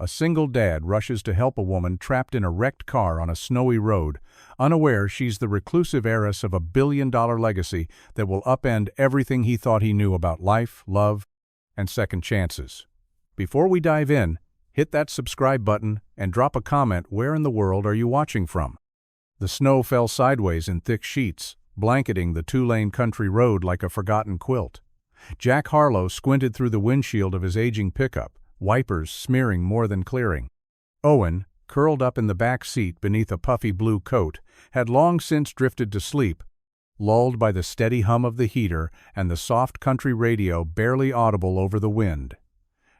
a single dad rushes to help a woman trapped in a wrecked car on a snowy road, unaware she's the reclusive heiress of a billion-dollar legacy that will upend everything he thought he knew about life, love, and second chances. Before we dive in, hit that subscribe button and drop a comment. Where in the world are you watching from? The snow fell sideways in thick sheets, blanketing the two-lane country road like a forgotten quilt. Jack Harlow squinted through the windshield of his aging pickup, wipers smearing more than clearing. Owen, curled up in the back seat beneath a puffy blue coat, had long since drifted to sleep, lulled by the steady hum of the heater and the soft country radio barely audible over the wind.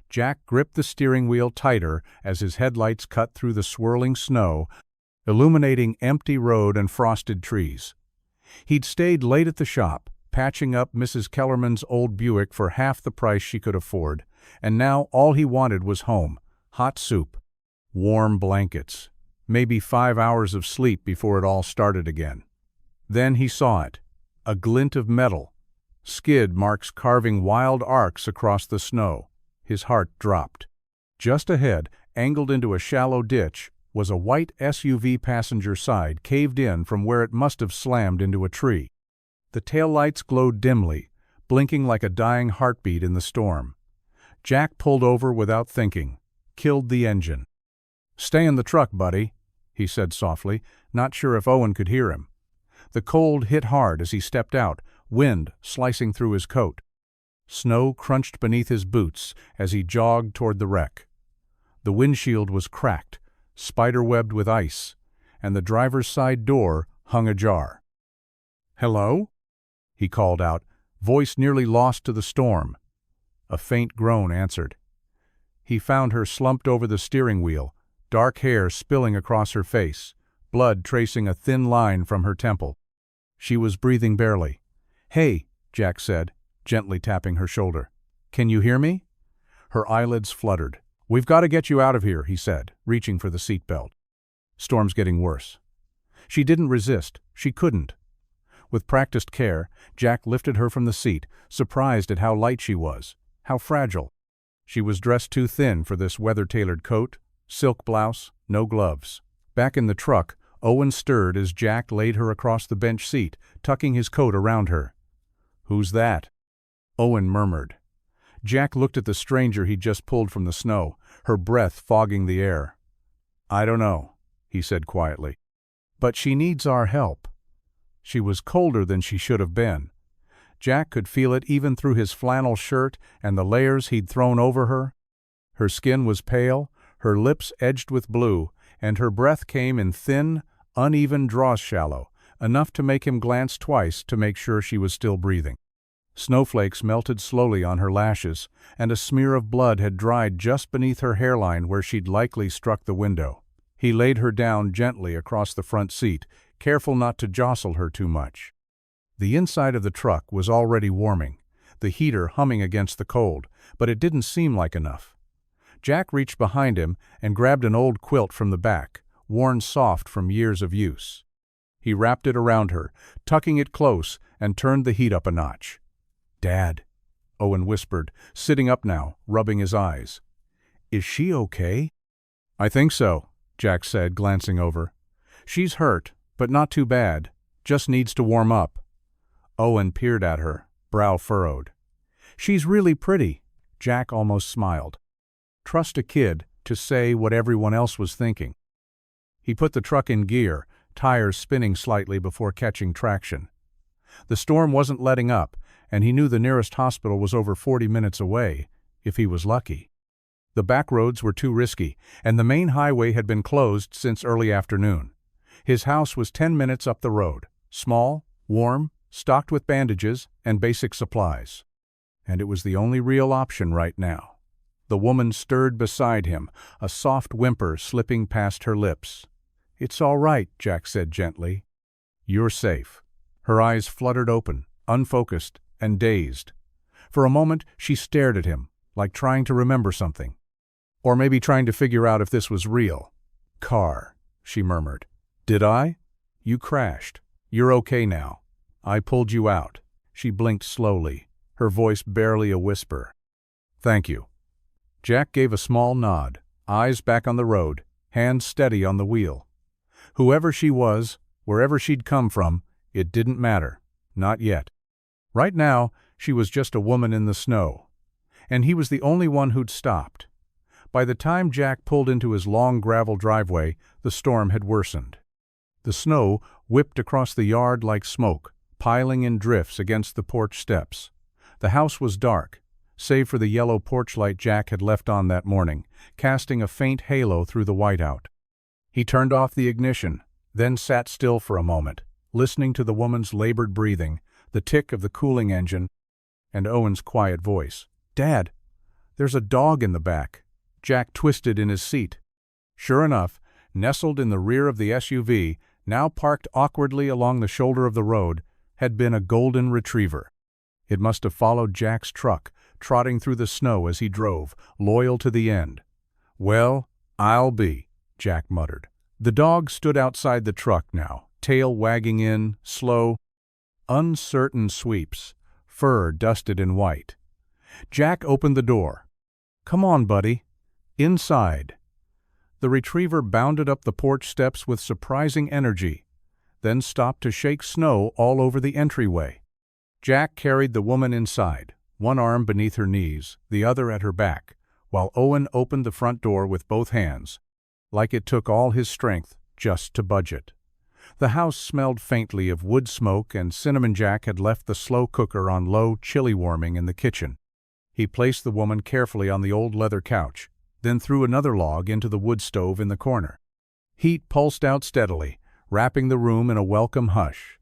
Jack gripped the steering wheel tighter as his headlights cut through the swirling snow, illuminating empty road and frosted trees. He'd stayed late at the shop, patching up Mrs. Kellerman's old Buick for half the price she could afford, and now all he wanted was home, hot soup, warm blankets, maybe 5 hours of sleep before it all started again. Then he saw it, a glint of metal, skid marks carving wild arcs across the snow. His heart dropped. Just ahead, angled into a shallow ditch, was a white SUV passenger side caved in from where it must have slammed into a tree. The taillights glowed dimly, blinking like a dying heartbeat in the storm. Jack pulled over without thinking, killed the engine. "Stay in the truck, buddy," he said softly, not sure if Owen could hear him. The cold hit hard as he stepped out, wind slicing through his coat. Snow crunched beneath his boots as he jogged toward the wreck. The windshield was cracked, spider-webbed with ice, and the driver's side door hung ajar. "Hello?" he called out, voice nearly lost to the storm. A faint groan answered. He found her slumped over the steering wheel, dark hair spilling across her face, blood tracing a thin line from her temple. She was breathing barely. "Hey," Jack said, gently tapping her shoulder. "Can you hear me?" Her eyelids fluttered. "We've got to get you out of here," he said, reaching for the seatbelt. "Storm's getting worse." She didn't resist. She couldn't. With practiced care, Jack lifted her from the seat, surprised at how light she was, how fragile. She was dressed too thin for this weather-tailored coat, silk blouse, no gloves. Back in the truck, Owen stirred as Jack laid her across the bench seat, tucking his coat around her. "Who's that?" Owen murmured. Jack looked at the stranger he'd just pulled from the snow, her breath fogging the air. "I don't know," he said quietly. "But she needs our help." She was colder than she should have been. Jack could feel it even through his flannel shirt and the layers he'd thrown over her. Her skin was pale, her lips edged with blue, and her breath came in thin, uneven draws, shallow, enough to make him glance twice to make sure she was still breathing. Snowflakes melted slowly on her lashes, and a smear of blood had dried just beneath her hairline where she'd likely struck the window. He laid her down gently across the front seat, careful not to jostle her too much. The inside of the truck was already warming, the heater humming against the cold, but it didn't seem like enough. Jack reached behind him and grabbed an old quilt from the back, worn soft from years of use. He wrapped it around her, tucking it close, and turned the heat up a notch. "Dad," Owen whispered, sitting up now, rubbing his eyes. "Is she okay?" "I think so," Jack said, glancing over. "She's hurt, but not too bad. Just needs to warm up." Owen peered at her, brow furrowed. "She's really pretty," Jack almost smiled. Trust a kid to say what everyone else was thinking. He put the truck in gear, tires spinning slightly before catching traction. The storm wasn't letting up, and he knew the nearest hospital was over 40 minutes away, if he was lucky. The back roads were too risky, and the main highway had been closed since early afternoon. His house was 10 minutes up the road, small, warm, stocked with bandages and basic supplies. And it was the only real option right now. The woman stirred beside him, a soft whimper slipping past her lips. "It's all right," Jack said gently. "You're safe." Her eyes fluttered open, unfocused and dazed. For a moment, she stared at him, like trying to remember something. Or maybe trying to figure out if this was real. "Car," she murmured. "Did I?" "You crashed. You're okay now. I pulled you out." She blinked slowly, her voice barely a whisper. "Thank you." Jack gave a small nod, eyes back on the road, hands steady on the wheel. Whoever she was, wherever she'd come from, it didn't matter. Not yet. Right now, she was just a woman in the snow. And he was the only one who'd stopped. By the time Jack pulled into his long gravel driveway, the storm had worsened. The snow whipped across the yard like smoke, piling in drifts against the porch steps. The house was dark, save for the yellow porch light Jack had left on that morning, casting a faint halo through the whiteout. He turned off the ignition, then sat still for a moment, listening to the woman's labored breathing, the tick of the cooling engine, and Owen's quiet voice. "Dad, there's a dog in the back." Jack twisted in his seat. Sure enough, nestled in the rear of the SUV, now parked awkwardly along the shoulder of the road, had been a golden retriever. It must have followed Jack's truck, trotting through the snow as he drove, loyal to the end. "Well, I'll be," Jack muttered. The dog stood outside the truck now, tail wagging in, slow, uncertain sweeps, fur dusted in white. Jack opened the door. "Come on, buddy. Inside." The retriever bounded up the porch steps with surprising energy, then stopped to shake snow all over the entryway. Jack carried the woman inside, one arm beneath her knees, the other at her back, while Owen opened the front door with both hands, like it took all his strength just to budge it. The house smelled faintly of wood smoke, and Cinnamon Jack had left the slow cooker on low, chili warming in the kitchen. He placed the woman carefully on the old leather couch, then threw another log into the wood stove in the corner. Heat pulsed out steadily, wrapping the room in a welcome hush.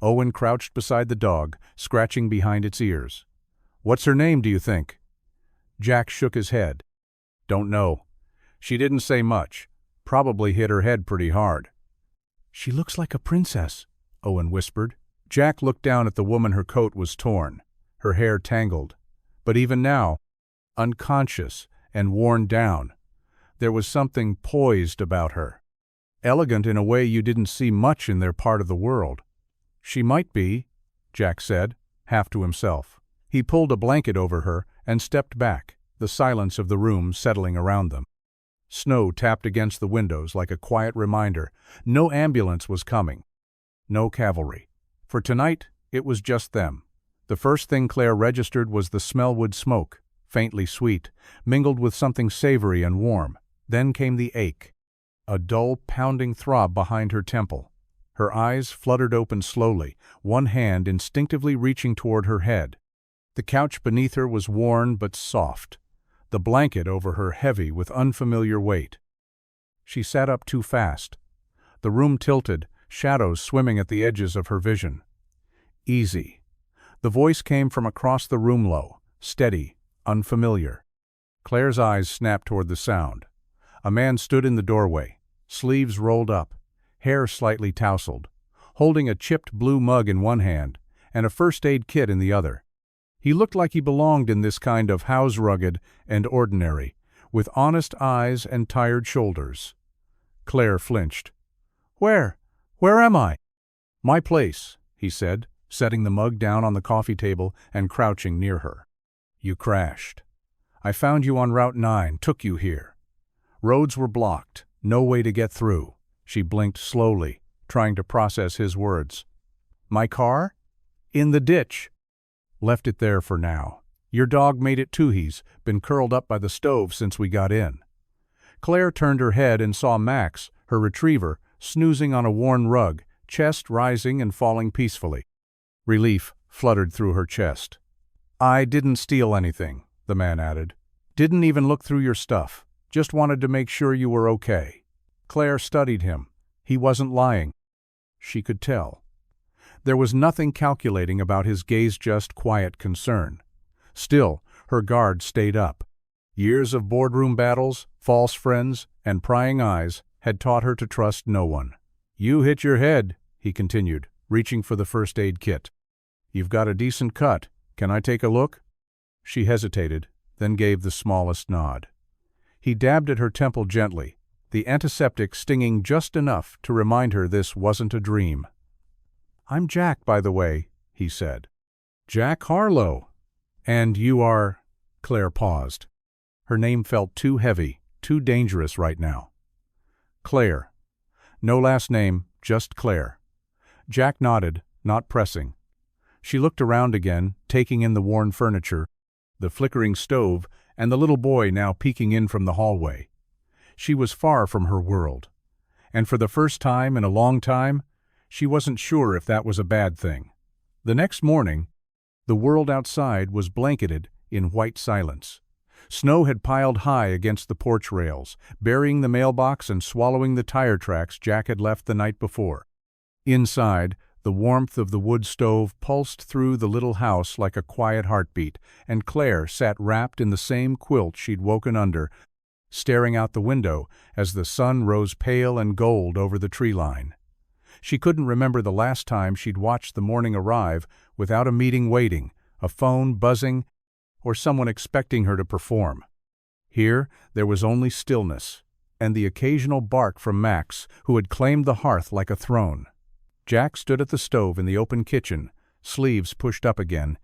Owen crouched beside the dog, scratching behind its ears. "What's her name, do you think?" Jack shook his head. "Don't know. She didn't say much. Probably hit her head pretty hard." "She looks like a princess," Owen whispered. Jack looked down at the woman. Her coat was torn, her hair tangled. But even now, unconscious and worn down, there was something poised about her. Elegant in a way you didn't see much in their part of the world. "She might be," Jack said, half to himself. He pulled a blanket over her and stepped back, the silence of the room settling around them. Snow tapped against the windows like a quiet reminder. No ambulance was coming. No cavalry. For tonight, it was just them. The first thing Claire registered was the smellwood smoke, faintly sweet, mingled with something savory and warm. Then came the ache. A dull, pounding throb behind her temple. Her eyes fluttered open slowly, one hand instinctively reaching toward her head. The couch beneath her was worn but soft, the blanket over her heavy with unfamiliar weight. She sat up too fast. The room tilted, shadows swimming at the edges of her vision. "Easy." The voice came from across the room, low, steady, unfamiliar. Claire's eyes snapped toward the sound. A man stood in the doorway, sleeves rolled up, hair slightly tousled, holding a chipped blue mug in one hand and a first aid kit in the other. He looked like he belonged in this kind of house, rugged and ordinary, with honest eyes and tired shoulders. Claire flinched. Where am I?" "My place," he said, setting the mug down on the coffee table and crouching near her. "You crashed. I found you on Route 9, took you here. Roads were blocked, no way to get through." She blinked slowly, trying to process his words. "My car? In the ditch. Left it there for now. Your dog made it too. He's been curled up by the stove since we got in." Claire turned her head and saw Max, her retriever, snoozing on a worn rug, chest rising and falling peacefully. Relief fluttered through her chest. "I didn't steal anything," the man added. "Didn't even look through your stuff. Just wanted to make sure you were okay." Claire studied him. He wasn't lying. She could tell. There was nothing calculating about his gaze, just quiet concern. Still, her guard stayed up. Years of boardroom battles, false friends, and prying eyes had taught her to trust no one. "You hit your head," he continued, reaching for the first aid kit. "You've got a decent cut. Can I take a look?" She hesitated, then gave the smallest nod. He dabbed at her temple gently, the antiseptic stinging just enough to remind her this wasn't a dream. "I'm Jack, by the way," he said. "Jack Harlow. And you are—" Claire paused. Her name felt too heavy, Too dangerous right now. Claire. No last name, just Claire. Jack nodded, not pressing. She looked around again, taking in the worn furniture, the flickering stove, and the little boy now peeking in from the hallway. She was far from her world. And for the first time in a long time, she wasn't sure if that was a bad thing. The next morning, the world outside was blanketed in white silence. Snow had piled high against the porch rails, burying the mailbox and swallowing the tire tracks Jack had left the night before. Inside, the warmth of the wood stove pulsed through the little house like a quiet heartbeat, and Claire sat wrapped in the same quilt she'd woken under, staring out the window as the sun rose pale and gold over the tree line. She couldn't remember the last time she'd watched the morning arrive without a meeting waiting, a phone buzzing, or someone expecting her to perform. Here, there was only stillness, and the occasional bark from Max, who had claimed the hearth like a throne. Jack stood at the stove in the open kitchen, sleeves pushed up again,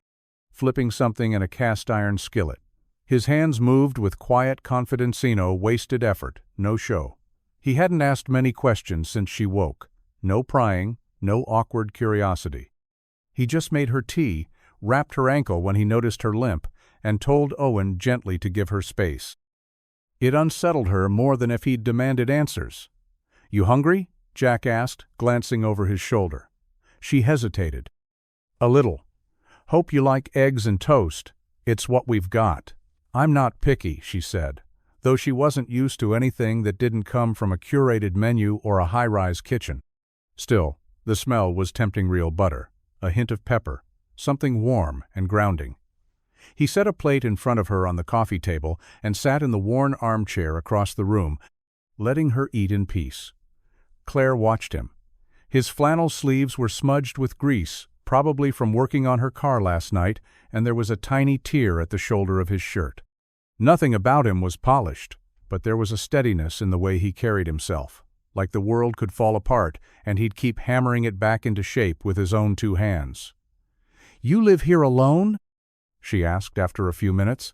flipping something in a cast-iron skillet. His hands moved with quiet confidencino wasted effort, no show. He hadn't asked many questions since she woke. No prying, no awkward curiosity. He just made her tea, wrapped her ankle when he noticed her limp, and told Owen gently to give her space. It unsettled her more than if he'd demanded answers. "You hungry?" Jack asked, glancing over his shoulder. She hesitated. "A little. Hope you like eggs and toast. It's what we've got." "I'm not picky," she said, though she wasn't used to anything that didn't come from a curated menu or a high-rise kitchen. Still, the smell was tempting. Real butter, a hint of pepper, something warm and grounding. He set a plate in front of her on the coffee table and sat in the worn armchair across the room, letting her eat in peace. Claire watched him. His flannel sleeves were smudged with grease, probably from working on her car last night, and there was a tiny tear at the shoulder of his shirt. Nothing about him was polished, but there was a steadiness in the way he carried himself, like the world could fall apart and he'd keep hammering it back into shape with his own two hands. "You live here alone?" she asked after a few minutes.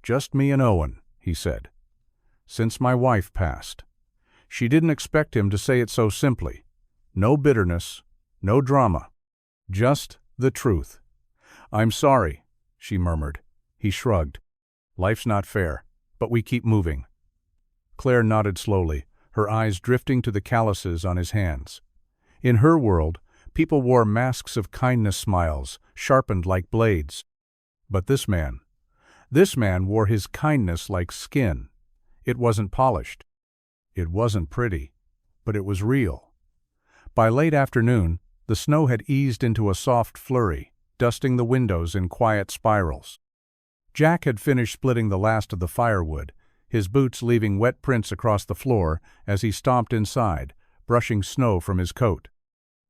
"Just me and Owen," he said. "Since my wife passed." She didn't expect him to say it so simply. No bitterness, no drama. Just the truth. "I'm sorry," she murmured. He shrugged. "Life's not fair, but we keep moving." Claire nodded slowly, her eyes drifting to the calluses on his hands. In her world, people wore masks of kindness smiles, sharpened like blades. But this man wore his kindness like skin. It wasn't polished. It wasn't pretty, but it was real. By late afternoon, the snow had eased into a soft flurry, dusting the windows in quiet spirals. Jack had finished splitting the last of the firewood, his boots leaving wet prints across the floor as he stomped inside, brushing snow from his coat.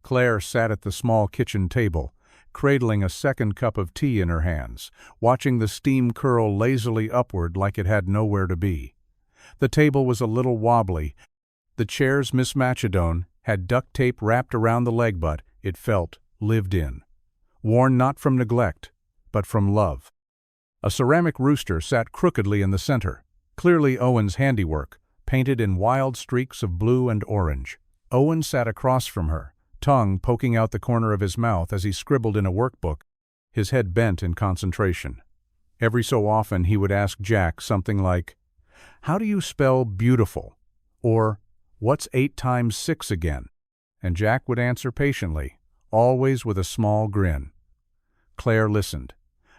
Claire sat at the small kitchen table, cradling a second cup of tea in her hands, watching the steam curl lazily upward like it had nowhere to be. The table was a little wobbly. The chair's mismatchedone had duct tape wrapped around the leg butt, it felt, lived in. Worn not from neglect, but from love. A ceramic rooster sat crookedly in the center, clearly Owen's handiwork, painted in wild streaks of blue and orange. Owen sat across from her, tongue poking out the corner of his mouth as he scribbled in a workbook, his head bent in concentration. Every so often he would ask Jack something like, "How do you spell beautiful?" or "What's 8 times 6 again?" And Jack would answer patiently, always with a small grin. Claire listened,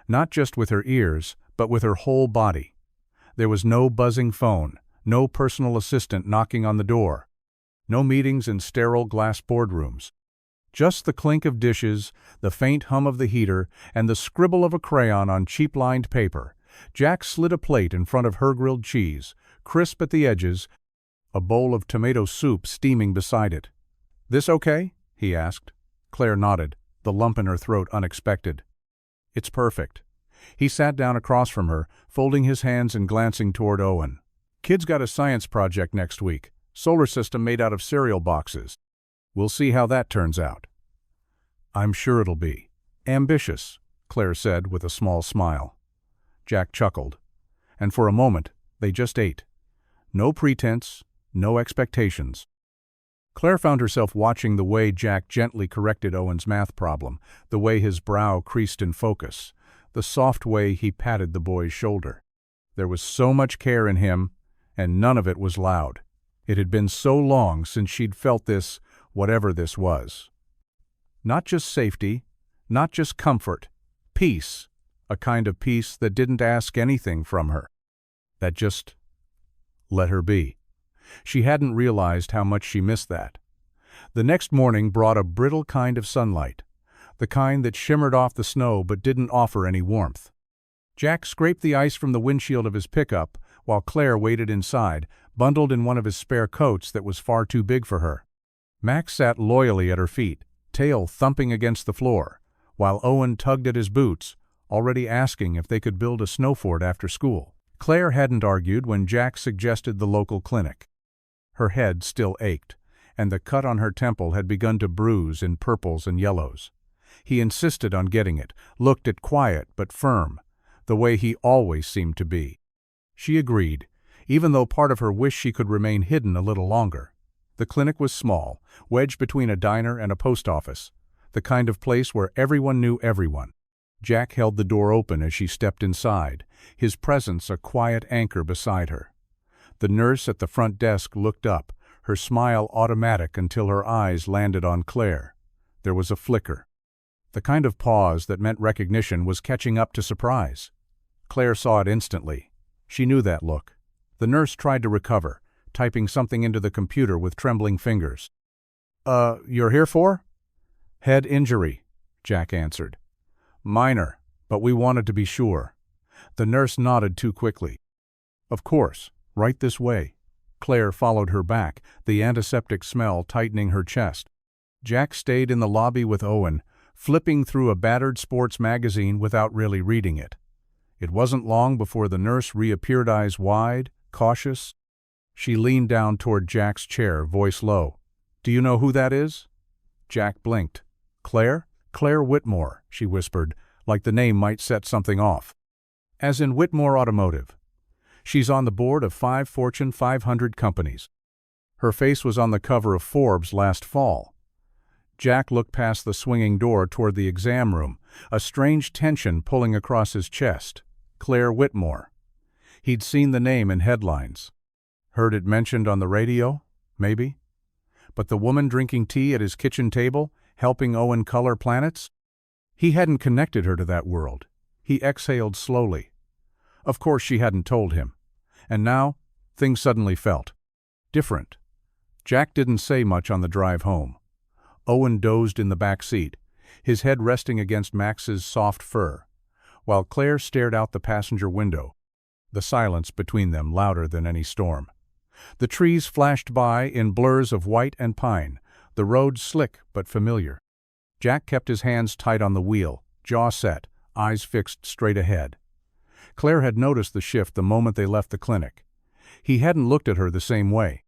not just with her ears, but with her whole body. There was no buzzing phone, no personal assistant knocking on the door, no meetings in sterile glass boardrooms. Just the clink of dishes, the faint hum of the heater, and the scribble of a crayon on cheap-lined paper. Jack slid a plate in front of her grilled cheese, crisp at the edges, a bowl of tomato soup steaming beside it. "This okay?" he asked. Claire nodded, the lump in her throat unexpected. "It's perfect." He sat down across from her, folding his hands and glancing toward Owen. "Kid's got a science project next week, solar system made out of cereal boxes. We'll see how that turns out." "I'm sure it'll be ambitious," Claire said with a small smile. Jack chuckled, and for a moment they just ate. No pretense, no expectations. Claire found herself watching the way Jack gently corrected Owen's math problem, the way his brow creased in focus, the soft way he patted the boy's shoulder. There was so much care in him, and none of it was loud. It had been so long since she'd felt this, whatever this was. Not just safety, not just comfort, peace, a kind of peace that didn't ask anything from her, that just let her be. She hadn't realized how much she missed that. The next morning brought a brittle kind of sunlight, the kind that shimmered off the snow but didn't offer any warmth. Jack scraped the ice from the windshield of his pickup while Claire waited inside, bundled in one of his spare coats that was far too big for her. Max sat loyally at her feet, tail thumping against the floor, while Owen tugged at his boots, already asking if they could build a snow fort after school. Claire hadn't argued when Jack suggested the local clinic. Her head still ached, and the cut on her temple had begun to bruise in purples and yellows. He insisted on getting it, looked at quiet but firm, the way he always seemed to be. She agreed, even though part of her wished she could remain hidden a little longer. The clinic was small, wedged between a diner and a post office, the kind of place where everyone knew everyone. Jack held the door open as she stepped inside, his presence a quiet anchor beside her. The nurse at the front desk looked up, her smile automatic until her eyes landed on Claire. There was a flicker. The kind of pause that meant recognition was catching up to surprise. Claire saw it instantly. She knew that look. The nurse tried to recover, typing something into the computer with trembling fingers. You're here for?" "Head injury," Jack answered. "Minor, but we wanted to be sure." The nurse nodded too quickly. "Of course. Right this way." Claire followed her back, the antiseptic smell tightening her chest. Jack stayed in the lobby with Owen, flipping through a battered sports magazine without really reading it. It wasn't long before the nurse reappeared, eyes wide, cautious. She leaned down toward Jack's chair, voice low. "Do you know who that is?" Jack blinked. "Claire? Claire Whitmore," she whispered, like the name might set something off. "As in Whitmore Automotive. She's on the board of 5 Fortune 500 companies. Her face was on the cover of Forbes last fall." Jack looked past the swinging door toward the exam room, a strange tension pulling across his chest. Claire Whitmore. He'd seen the name in headlines. Heard it mentioned on the radio, maybe? But the woman drinking tea at his kitchen table, helping Owen color planets? He hadn't connected her to that world. He exhaled slowly. Of course she hadn't told him. And now, things suddenly felt different. Jack didn't say much on the drive home. Owen dozed in the back seat, his head resting against Max's soft fur, while Claire stared out the passenger window, the silence between them louder than any storm. The trees flashed by in blurs of white and pine, the road slick but familiar. Jack kept his hands tight on the wheel, jaw set, eyes fixed straight ahead. Claire had noticed the shift the moment they left the clinic. He hadn't looked at her the same way.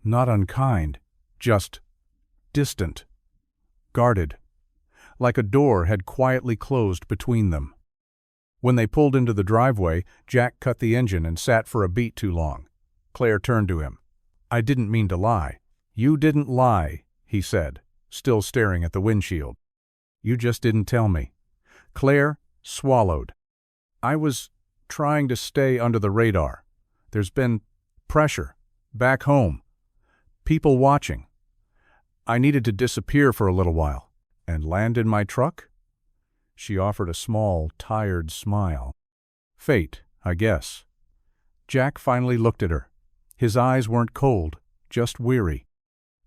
Not unkind, just distant, guarded, like a door had quietly closed between them. When they pulled into the driveway, Jack cut the engine and sat for a beat too long. Claire turned to him. "I didn't mean to lie." "You didn't lie," he said, still staring at the windshield. "You just didn't tell me." Claire swallowed. "I was trying to stay under the radar. There's been pressure. Back home. People watching. I needed to disappear for a little while. And land in my truck?" She offered a small, tired smile. "Fate, I guess." Jack finally looked at her. His eyes weren't cold, just weary.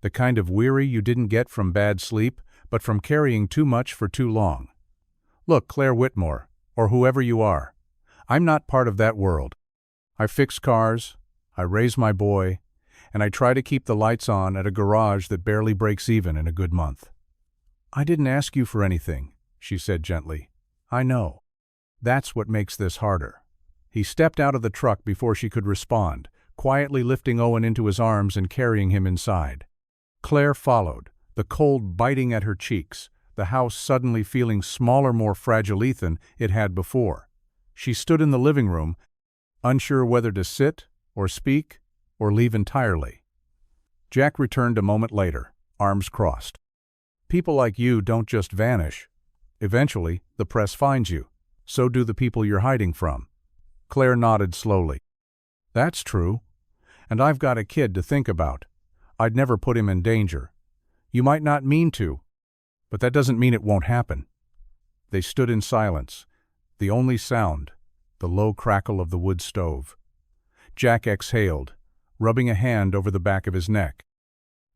The kind of weary you didn't get from bad sleep, but from carrying too much for too long. "Look, Claire Whitmore, or whoever you are, I'm not part of that world. I fix cars, I raise my boy, and I try to keep the lights on at a garage that barely breaks even in a good month." "I didn't ask you for anything," she said gently. "I know. That's what makes this harder." He stepped out of the truck before she could respond, quietly lifting Owen into his arms and carrying him inside. Claire followed, the cold biting at her cheeks, the house suddenly feeling smaller, more fragile than it had before. She stood in the living room, unsure whether to sit or speak or leave entirely. Jack returned a moment later, arms crossed. People like you don't just vanish. Eventually, the press finds you. So do the people you're hiding from. Claire nodded slowly. That's true. And I've got a kid to think about. I'd never put him in danger. You might not mean to, but that doesn't mean it won't happen. They stood in silence, the only sound, the low crackle of the wood stove. Jack exhaled, rubbing a hand over the back of his neck.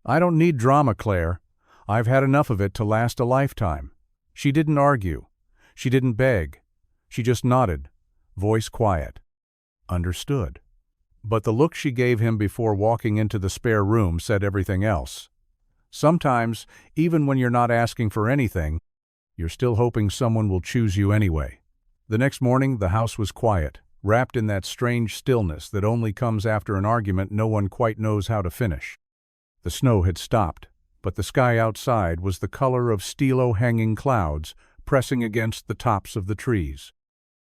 I don't need drama, Claire. I've had enough of it to last a lifetime. She didn't argue. She didn't beg. She just nodded, voice quiet. Understood. But the look she gave him before walking into the spare room said everything else. Sometimes, even when you're not asking for anything, you're still hoping someone will choose you anyway. The next morning, the house was quiet, wrapped in that strange stillness that only comes after an argument no one quite knows how to finish. The snow had stopped, but the sky outside was the color of steel-hanging clouds pressing against the tops of the trees.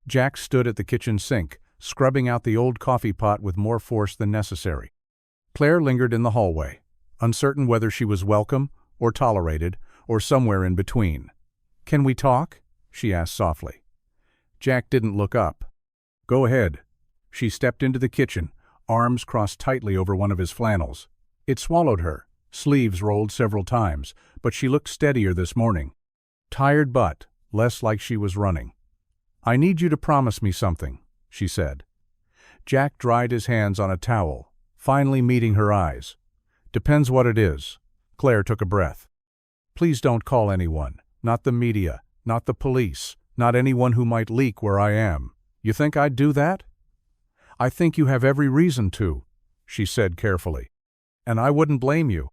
Jack stood at the kitchen sink, scrubbing out the old coffee pot with more force than necessary. Claire lingered in the hallway, uncertain whether she was welcome or tolerated or somewhere in between. Can we talk? She asked softly. Jack didn't look up. Go ahead. She stepped into the kitchen, arms crossed tightly over one of his flannels. It swallowed her, sleeves rolled several times, but she looked steadier this morning. Tired but less like she was running. I need you to promise me something, she said. Jack dried his hands on a towel, finally meeting her eyes. Depends what it is. Claire took a breath. Please don't call anyone, not the media, not the police, not anyone who might leak where I am. You think I'd do that? I think you have every reason to, she said carefully. And I wouldn't blame you.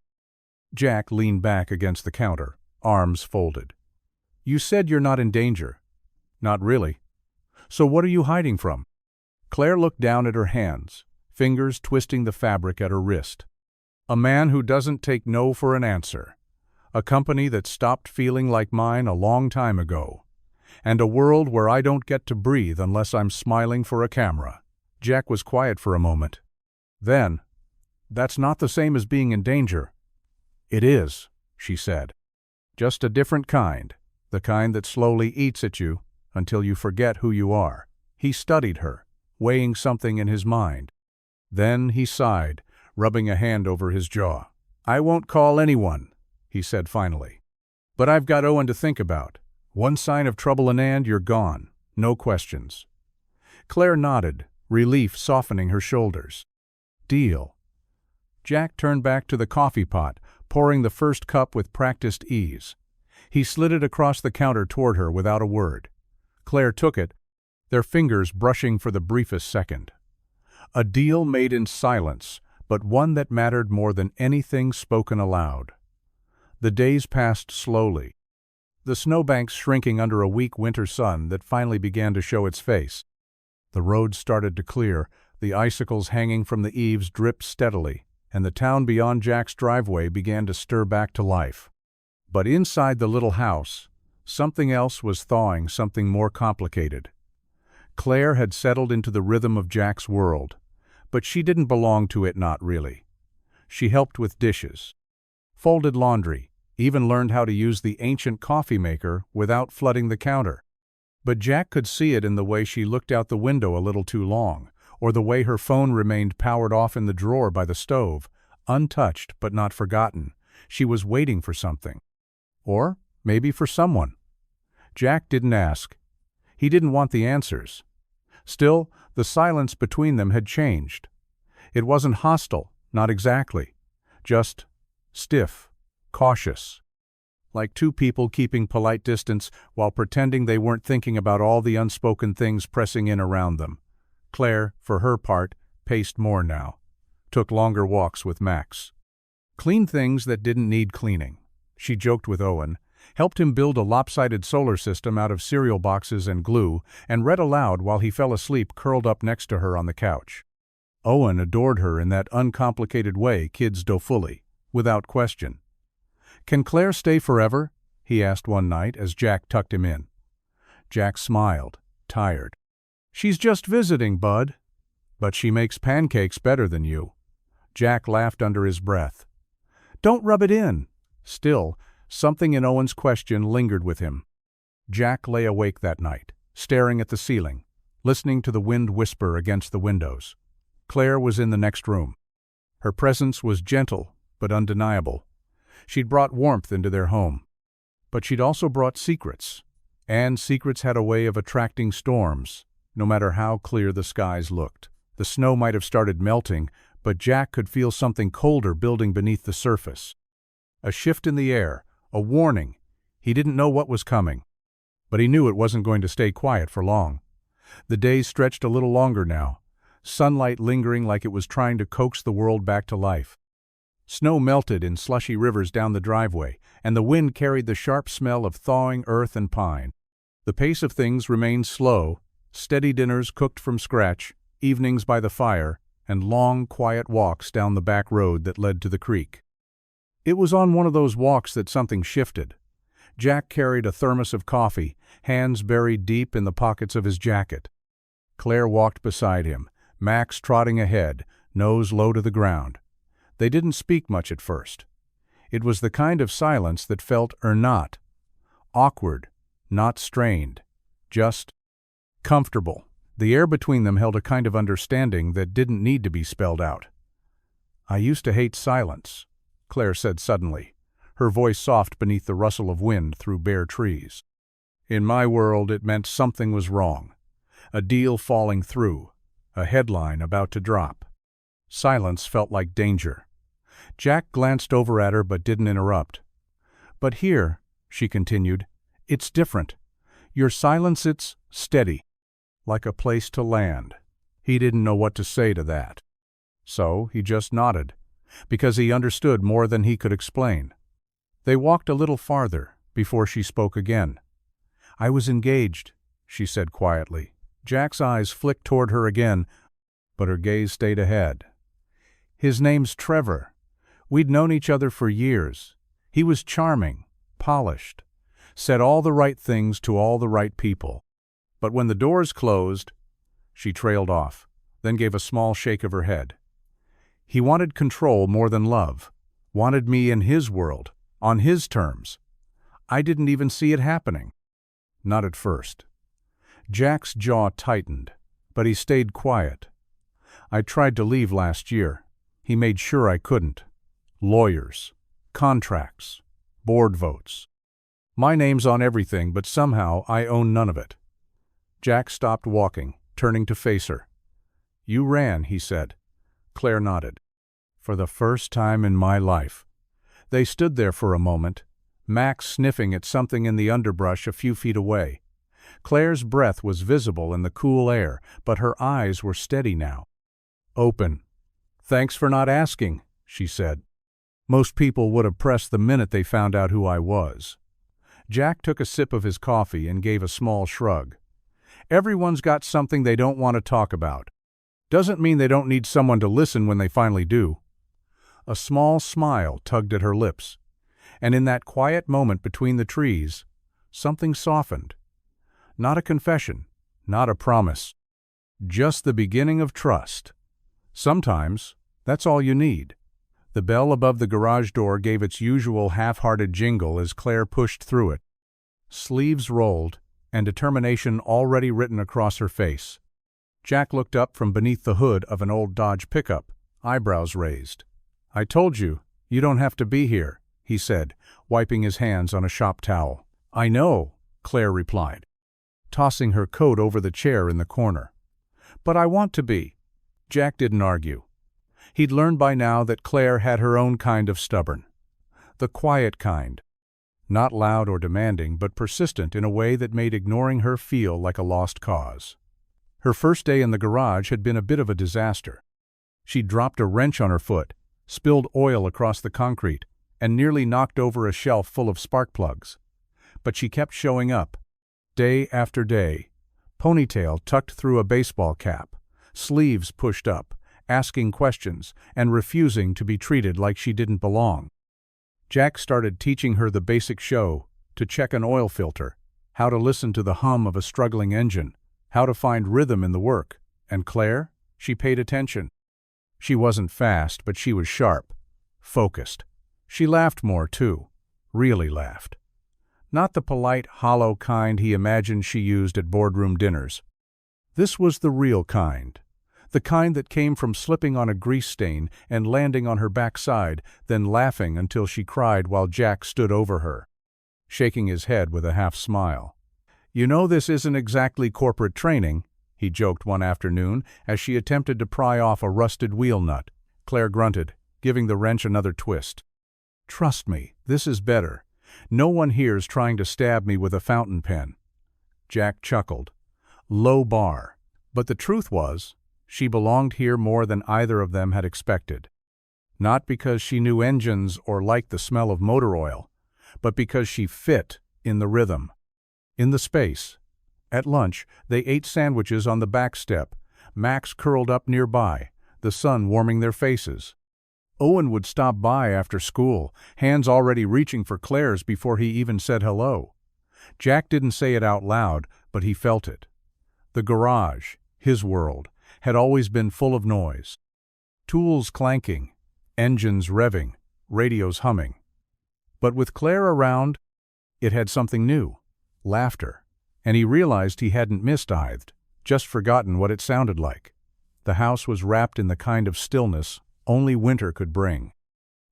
Jack leaned back against the counter, arms folded. You said you're not in danger. Not really. So what are you hiding from? Claire looked down at her hands, fingers twisting the fabric at her wrist. A man who doesn't take no for an answer. A company that stopped feeling like mine a long time ago. And a world where I don't get to breathe unless I'm smiling for a camera. Jack was quiet for a moment. Then, that's not the same as being in danger. It is, she said. Just a different kind, the kind that slowly eats at you until you forget who you are. He studied her, weighing something in his mind. Then he sighed, rubbing a hand over his jaw. I won't call anyone, he said finally. But I've got Owen to think about. One sign of trouble and you're gone. No questions. Claire nodded, relief softening her shoulders. Deal. Jack turned back to the coffee pot, pouring the first cup with practiced ease. He slid it across the counter toward her without a word. Claire took it, their fingers brushing for the briefest second. A deal made in silence, but one that mattered more than anything spoken aloud. The days passed slowly, the snowbanks shrinking under a weak winter sun that finally began to show its face. The roads started to clear, the icicles hanging from the eaves dripped steadily, and the town beyond Jack's driveway began to stir back to life. But inside the little house, something else was thawing, something more complicated. Claire had settled into the rhythm of Jack's world, but she didn't belong to it, not really. She helped with dishes, folded laundry, even learned how to use the ancient coffee maker without flooding the counter. But Jack could see it in the way she looked out the window a little too long, or the way her phone remained powered off in the drawer by the stove, untouched but not forgotten. She was waiting for something. Or maybe for someone. Jack didn't ask. He didn't want the answers. Still, the silence between them had changed. It wasn't hostile, not exactly. Just stiff, cautious. Like two people keeping polite distance while pretending they weren't thinking about all the unspoken things pressing in around them. Claire, for her part, paced more now. Took longer walks with Max. Cleaned things that didn't need cleaning. She joked with Owen, helped him build a lopsided solar system out of cereal boxes and glue, and read aloud while he fell asleep curled up next to her on the couch. Owen adored her in that uncomplicated way kids do fully, without question. Can Claire stay forever? He asked one night as Jack tucked him in. Jack smiled, tired. She's just visiting, bud. But she makes pancakes better than you. Jack laughed under his breath. "Don't rub it in." Still, something in Owen's question lingered with him. Jack lay awake that night, staring at the ceiling, listening to the wind whisper against the windows. Claire was in the next room. Her presence was gentle but undeniable. She'd brought warmth into their home. But she'd also brought secrets. And secrets had a way of attracting storms, no matter how clear the skies looked. The snow might have started melting, but Jack could feel something colder building beneath the surface. A shift in the air, a warning. He didn't know what was coming. But he knew it wasn't going to stay quiet for long. The days stretched a little longer now, sunlight lingering like it was trying to coax the world back to life. Snow melted in slushy rivers down the driveway, and the wind carried the sharp smell of thawing earth and pine. The pace of things remained slow, steady dinners cooked from scratch, evenings by the fire, and long, quiet walks down the back road that led to the creek. It was on one of those walks that something shifted. Jack carried a thermos of coffee, hands buried deep in the pockets of his jacket. Claire walked beside him, Max trotting ahead, nose low to the ground. They didn't speak much at first. It was the kind of silence that felt not awkward, not strained, just comfortable. The air between them held a kind of understanding that didn't need to be spelled out. "I used to hate silence," Claire said suddenly, her voice soft beneath the rustle of wind through bare trees. "In my world it meant something was wrong. A deal falling through, a headline about to drop. Silence felt like danger." Jack glanced over at her but didn't interrupt. "But here," she continued, "it's different. Your silence, it's steady, like a place to land." He didn't know what to say to that. So he just nodded, because he understood more than he could explain. They walked a little farther before she spoke again. "I was engaged," she said quietly. Jack's eyes flicked toward her again, but her gaze stayed ahead. "His name's Trevor. We'd known each other for years. He was charming, polished, said all the right things to all the right people. But when the doors closed," she trailed off, then gave a small shake of her head. "He wanted control more than love, wanted me in his world, on his terms. I didn't even see it happening." Not at first. Jack's jaw tightened, but he stayed quiet. "I tried to leave last year. He made sure I couldn't. Lawyers, contracts, board votes. My name's on everything, but somehow I own none of it." Jack stopped walking, turning to face her. "You ran," he said. Claire nodded. "For the first time in my life." They stood there for a moment, Max sniffing at something in the underbrush a few feet away. Claire's breath was visible in the cool air, but her eyes were steady now. "Open. Thanks for not asking," she said. "Most people would have pressed the minute they found out who I was." Jack took a sip of his coffee and gave a small shrug. "Everyone's got something they don't want to talk about. Doesn't mean they don't need someone to listen when they finally do." A small smile tugged at her lips, and in that quiet moment between the trees, something softened. Not a confession, not a promise. Just the beginning of trust. Sometimes, that's all you need. The bell above the garage door gave its usual half-hearted jingle as Claire pushed through it. Sleeves rolled, and determination already written across her face. Jack looked up from beneath the hood of an old Dodge pickup, eyebrows raised. "I told you, you don't have to be here," he said, wiping his hands on a shop towel. "I know," Claire replied, tossing her coat over the chair in the corner. "But I want to be." Jack didn't argue. He'd learned by now that Claire had her own kind of stubborn. The quiet kind. Not loud or demanding, but persistent in a way that made ignoring her feel like a lost cause. Her first day in the garage had been a bit of a disaster. She'd dropped a wrench on her foot, spilled oil across the concrete, and nearly knocked over a shelf full of spark plugs. But she kept showing up, day after day, ponytail tucked through a baseball cap, sleeves pushed up, asking questions, and refusing to be treated like she didn't belong. Jack started teaching her the basic show, to check an oil filter, how to listen to the hum of a struggling engine, how to find rhythm in the work, and Claire, she paid attention. She wasn't fast, but she was sharp, focused. She laughed more, too. Really laughed. Not the polite, hollow kind he imagined she used at boardroom dinners. This was the real kind. The kind that came from slipping on a grease stain and landing on her backside, then laughing until she cried while Jack stood over her, shaking his head with a half-smile. "You know this isn't exactly corporate training," he joked one afternoon as she attempted to pry off a rusted wheel nut. Claire grunted, giving the wrench another twist. "Trust me, this is better. No one here's trying to stab me with a fountain pen." Jack chuckled. Low bar. But the truth was, she belonged here more than either of them had expected. Not because she knew engines or liked the smell of motor oil, but because she fit in the rhythm, in the space. At lunch, they ate sandwiches on the back step, Max curled up nearby, the sun warming their faces. Owen would stop by after school, hands already reaching for Claire's before he even said hello. Jack didn't say it out loud, but he felt it. The garage, his world, had always been full of noise. Tools clanking, engines revving, radios humming. But with Claire around, it had something new, laughter, and he realized he hadn't missed-eyed, just forgotten what it sounded like. The house was wrapped in the kind of stillness only winter could bring.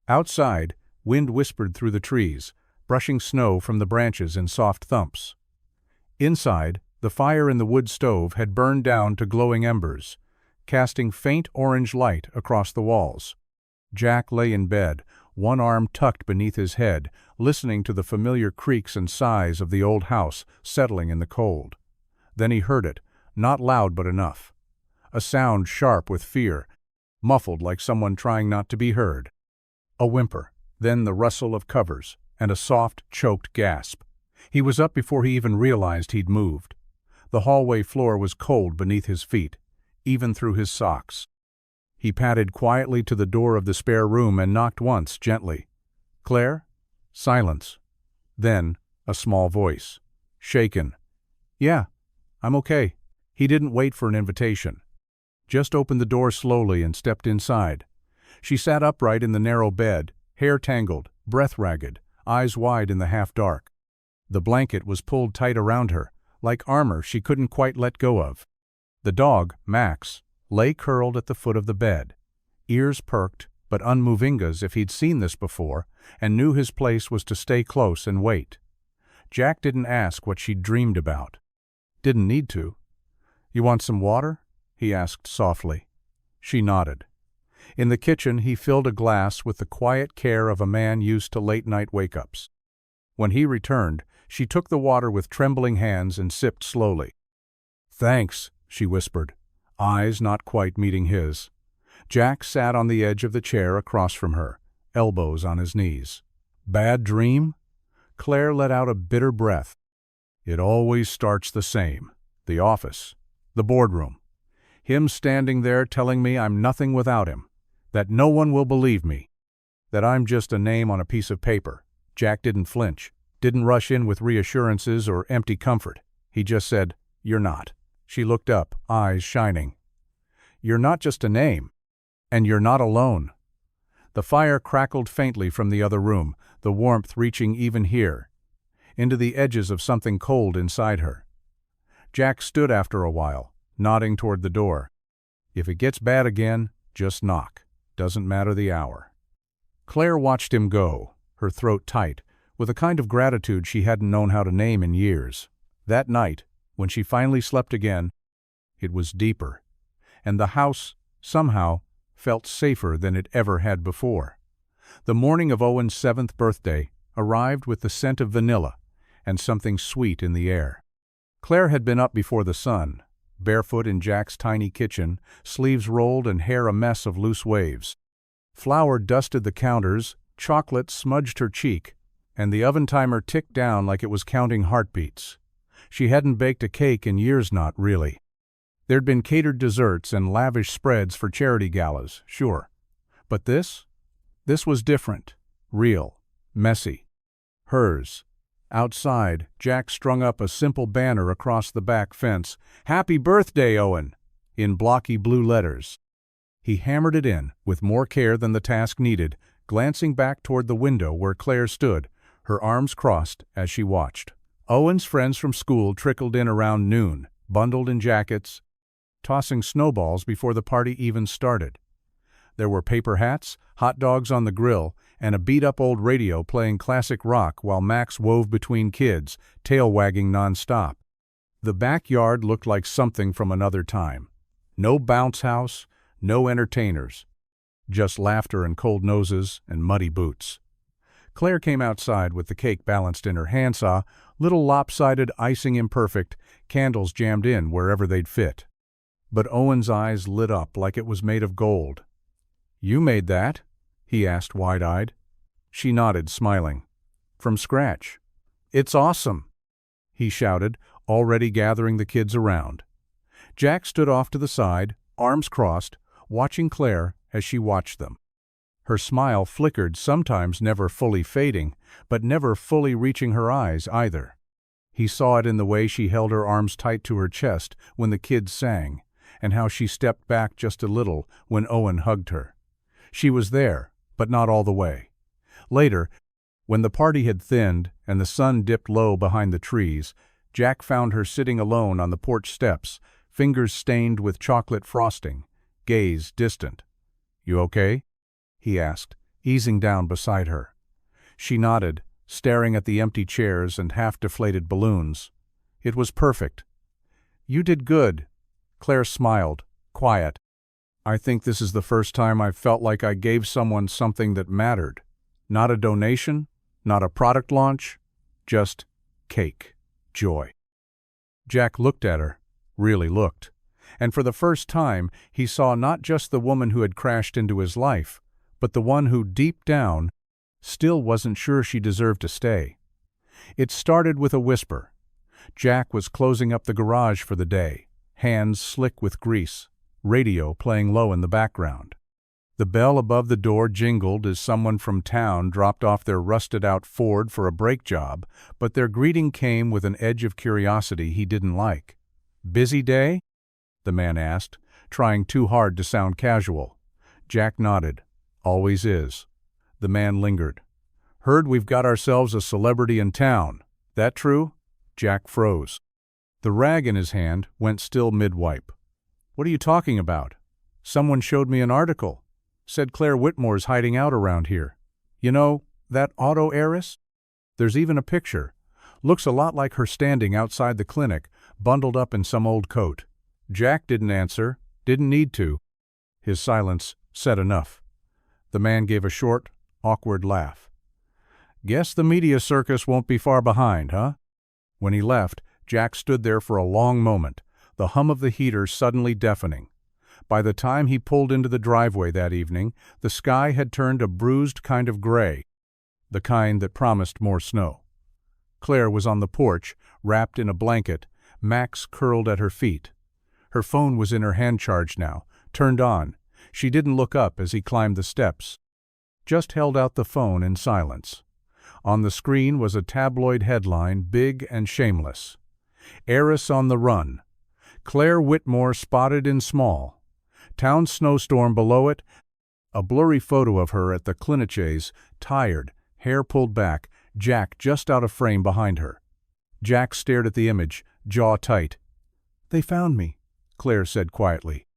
Outside, wind whispered through the trees, brushing snow from the branches in soft thumps. Inside, the fire in the wood stove had burned down to glowing embers, casting faint orange light across the walls. Jack lay in bed, one arm tucked beneath his head, listening to the familiar creaks and sighs of the old house settling in the cold. Then he heard it, not loud but enough. A sound sharp with fear, muffled like someone trying not to be heard. A whimper, then the rustle of covers, and a soft, choked gasp. He was up before he even realized he'd moved. The hallway floor was cold beneath his feet, even through his socks. He padded quietly to the door of the spare room and knocked once, gently. "Claire?" Silence. Then, a small voice. Shaken. "Yeah, I'm okay." He didn't wait for an invitation. Just opened the door slowly and stepped inside. She sat upright in the narrow bed, hair tangled, breath ragged, eyes wide in the half-dark. The blanket was pulled tight around her, like armor she couldn't quite let go of. The dog, Max, lay curled at the foot of the bed, ears perked, but unmoving as if he'd seen this before, and knew his place was to stay close and wait. Jack didn't ask what she'd dreamed about. Didn't need to. "You want some water?" he asked softly. She nodded. In the kitchen, he filled a glass with the quiet care of a man used to late-night wake-ups. When he returned, she took the water with trembling hands and sipped slowly. "Thanks," she whispered, eyes not quite meeting his. Jack sat on the edge of the chair across from her, elbows on his knees. "Bad dream?" Claire let out a bitter breath. "It always starts the same. The office. The boardroom. Him standing there telling me I'm nothing without him. That no one will believe me. That I'm just a name on a piece of paper." Jack didn't flinch, didn't rush in with reassurances or empty comfort. He just said, "You're not." She looked up, eyes shining. "You're not just a name. And you're not alone." The fire crackled faintly from the other room, the warmth reaching even here, into the edges of something cold inside her. Jack stood after a while, nodding toward the door. "If it gets bad again, just knock. Doesn't matter the hour." Claire watched him go, her throat tight, with a kind of gratitude she hadn't known how to name in years. That night, when she finally slept again, it was deeper, and the house, somehow, felt safer than it ever had before. The morning of Owen's 7th birthday arrived with the scent of vanilla and something sweet in the air. Claire had been up before the sun, barefoot in Jack's tiny kitchen, sleeves rolled and hair a mess of loose waves. Flour dusted the counters, chocolate smudged her cheek, and the oven timer ticked down like it was counting heartbeats. She hadn't baked a cake in years, not really. There'd been catered desserts and lavish spreads for charity galas, sure. But this was different, real, messy. Hers. Outside, Jack strung up a simple banner across the back fence, "Happy Birthday, Owen," in blocky blue letters. He hammered it in, with more care than the task needed, glancing back toward the window where Claire stood, her arms crossed as she watched. Owen's friends from school trickled in around noon, bundled in jackets, tossing snowballs before the party even started. There were paper hats, hot dogs on the grill, and a beat-up old radio playing classic rock while Max wove between kids, tail wagging nonstop. The backyard looked like something from another time. No bounce house, no entertainers. Just laughter and cold noses and muddy boots. Claire came outside with the cake balanced in her handsaw, little lopsided, icing imperfect, candles jammed in wherever they'd fit. But Owen's eyes lit up like it was made of gold. "You made that?" he asked wide-eyed. She nodded, smiling. "From scratch." "It's awesome!" he shouted, already gathering the kids around. Jack stood off to the side, arms crossed, watching Claire as she watched them. Her smile flickered, sometimes never fully fading, but never fully reaching her eyes either. He saw it in the way she held her arms tight to her chest when the kids sang, and how she stepped back just a little when Owen hugged her. She was there, but not all the way. Later, when the party had thinned and the sun dipped low behind the trees, Jack found her sitting alone on the porch steps, fingers stained with chocolate frosting, gaze distant. "You okay?" he asked, easing down beside her. She nodded, staring at the empty chairs and half-deflated balloons. It was perfect. "You did good." Claire smiled, quiet. "I think this is the first time I've felt like I gave someone something that mattered. Not a donation, not a product launch, just cake, joy." Jack looked at her, really looked, and for the first time he saw not just the woman who had crashed into his life, but the one who, deep down, still wasn't sure she deserved to stay. It started with a whisper. Jack was closing up the garage for the day, hands slick with grease, radio playing low in the background. The bell above the door jingled as someone from town dropped off their rusted-out Ford for a brake job, but their greeting came with an edge of curiosity he didn't like. "Busy day?" the man asked, trying too hard to sound casual. Jack nodded. "Always is." The man lingered. "Heard we've got ourselves a celebrity in town. That true?" Jack froze. The rag in his hand went still mid-wipe. "What are you talking about? Someone showed me an article. Said Claire Whitmore's hiding out around here. You know, that auto heiress? There's even a picture. Looks a lot like her standing outside the clinic, bundled up in some old coat." Jack didn't answer, didn't need to. His silence said enough. The man gave a short, awkward laugh. "Guess the media circus won't be far behind, huh?" When he left, Jack stood there for a long moment, the hum of the heater suddenly deafening. By the time he pulled into the driveway that evening, the sky had turned a bruised kind of gray, the kind that promised more snow. Claire was on the porch, wrapped in a blanket, Max curled at her feet. Her phone was in her hand charge now, turned on. She didn't look up as he climbed the steps. Just held out the phone in silence. On the screen was a tabloid headline, big and shameless. "Heiress on the run. Claire Whitmore spotted in small. Town snowstorm below it." A blurry photo of her at the Cliniches, tired, hair pulled back, Jack just out of frame behind her. Jack stared at the image, jaw tight. "They found me," Claire said quietly,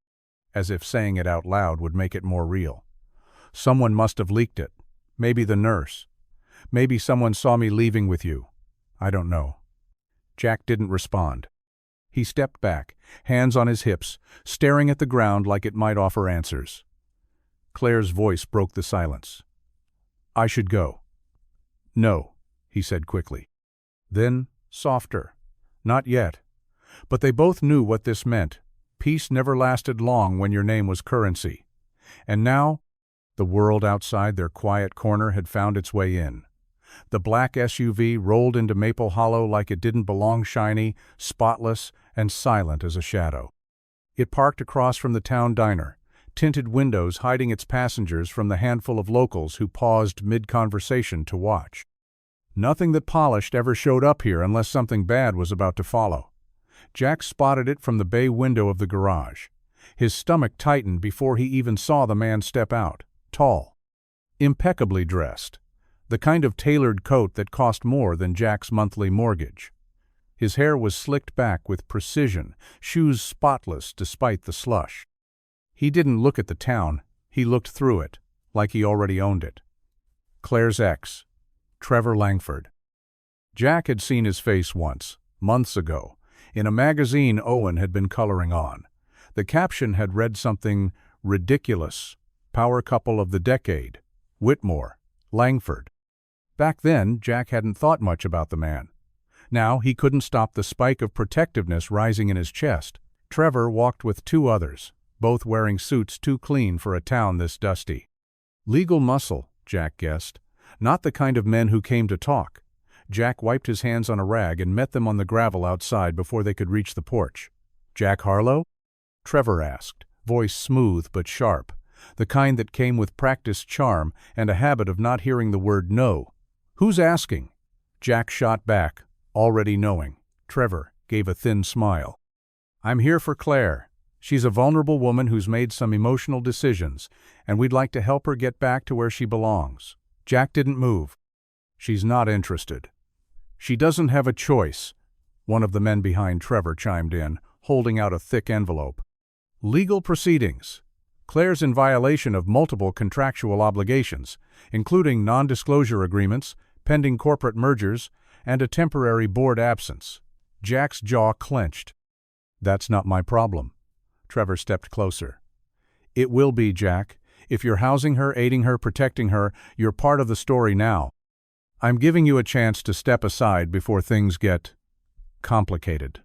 as if saying it out loud would make it more real. "Someone must have leaked it. Maybe the nurse. Maybe someone saw me leaving with you. I don't know." Jack didn't respond. He stepped back, hands on his hips, staring at the ground like it might offer answers. Claire's voice broke the silence. "I should go." "No," he said quickly. Then, softer. "Not yet." But they both knew what this meant. Peace never lasted long when your name was currency. And now, the world outside their quiet corner had found its way in. The black SUV rolled into Maple Hollow like it didn't belong, shiny, spotless, and silent as a shadow. It parked across from the town diner, tinted windows hiding its passengers from the handful of locals who paused mid-conversation to watch. Nothing that polished ever showed up here unless something bad was about to follow. Jack spotted it from the bay window of the garage. His stomach tightened before he even saw the man step out, tall, impeccably dressed, the kind of tailored coat that cost more than Jack's monthly mortgage. His hair was slicked back with precision, shoes spotless despite the slush. He didn't look at the town, he looked through it, like he already owned it. Claire's ex, Trevor Langford. Jack had seen his face once, months ago, in a magazine Owen had been coloring on. The caption had read something ridiculous: power couple of the decade, Whitmore, Langford. Back then, Jack hadn't thought much about the man. Now he couldn't stop the spike of protectiveness rising in his chest. Trevor walked with two others, both wearing suits too clean for a town this dusty. Legal muscle, Jack guessed, not the kind of men who came to talk. Jack wiped his hands on a rag and met them on the gravel outside before they could reach the porch. "Jack Harlow?" Trevor asked, voice smooth but sharp, the kind that came with practiced charm and a habit of not hearing the word no. "Who's asking?" Jack shot back, already knowing. Trevor gave a thin smile. "I'm here for Claire. She's a vulnerable woman who's made some emotional decisions, and we'd like to help her get back to where she belongs." Jack didn't move. "She's not interested." "She doesn't have a choice," one of the men behind Trevor chimed in, holding out a thick envelope. "Legal proceedings. Claire's in violation of multiple contractual obligations, including non-disclosure agreements, pending corporate mergers, and a temporary board absence." Jack's jaw clenched. "That's not my problem." Trevor stepped closer. "It will be, Jack. If you're housing her, aiding her, protecting her, you're part of the story now. I'm giving you a chance to step aside before things get complicated."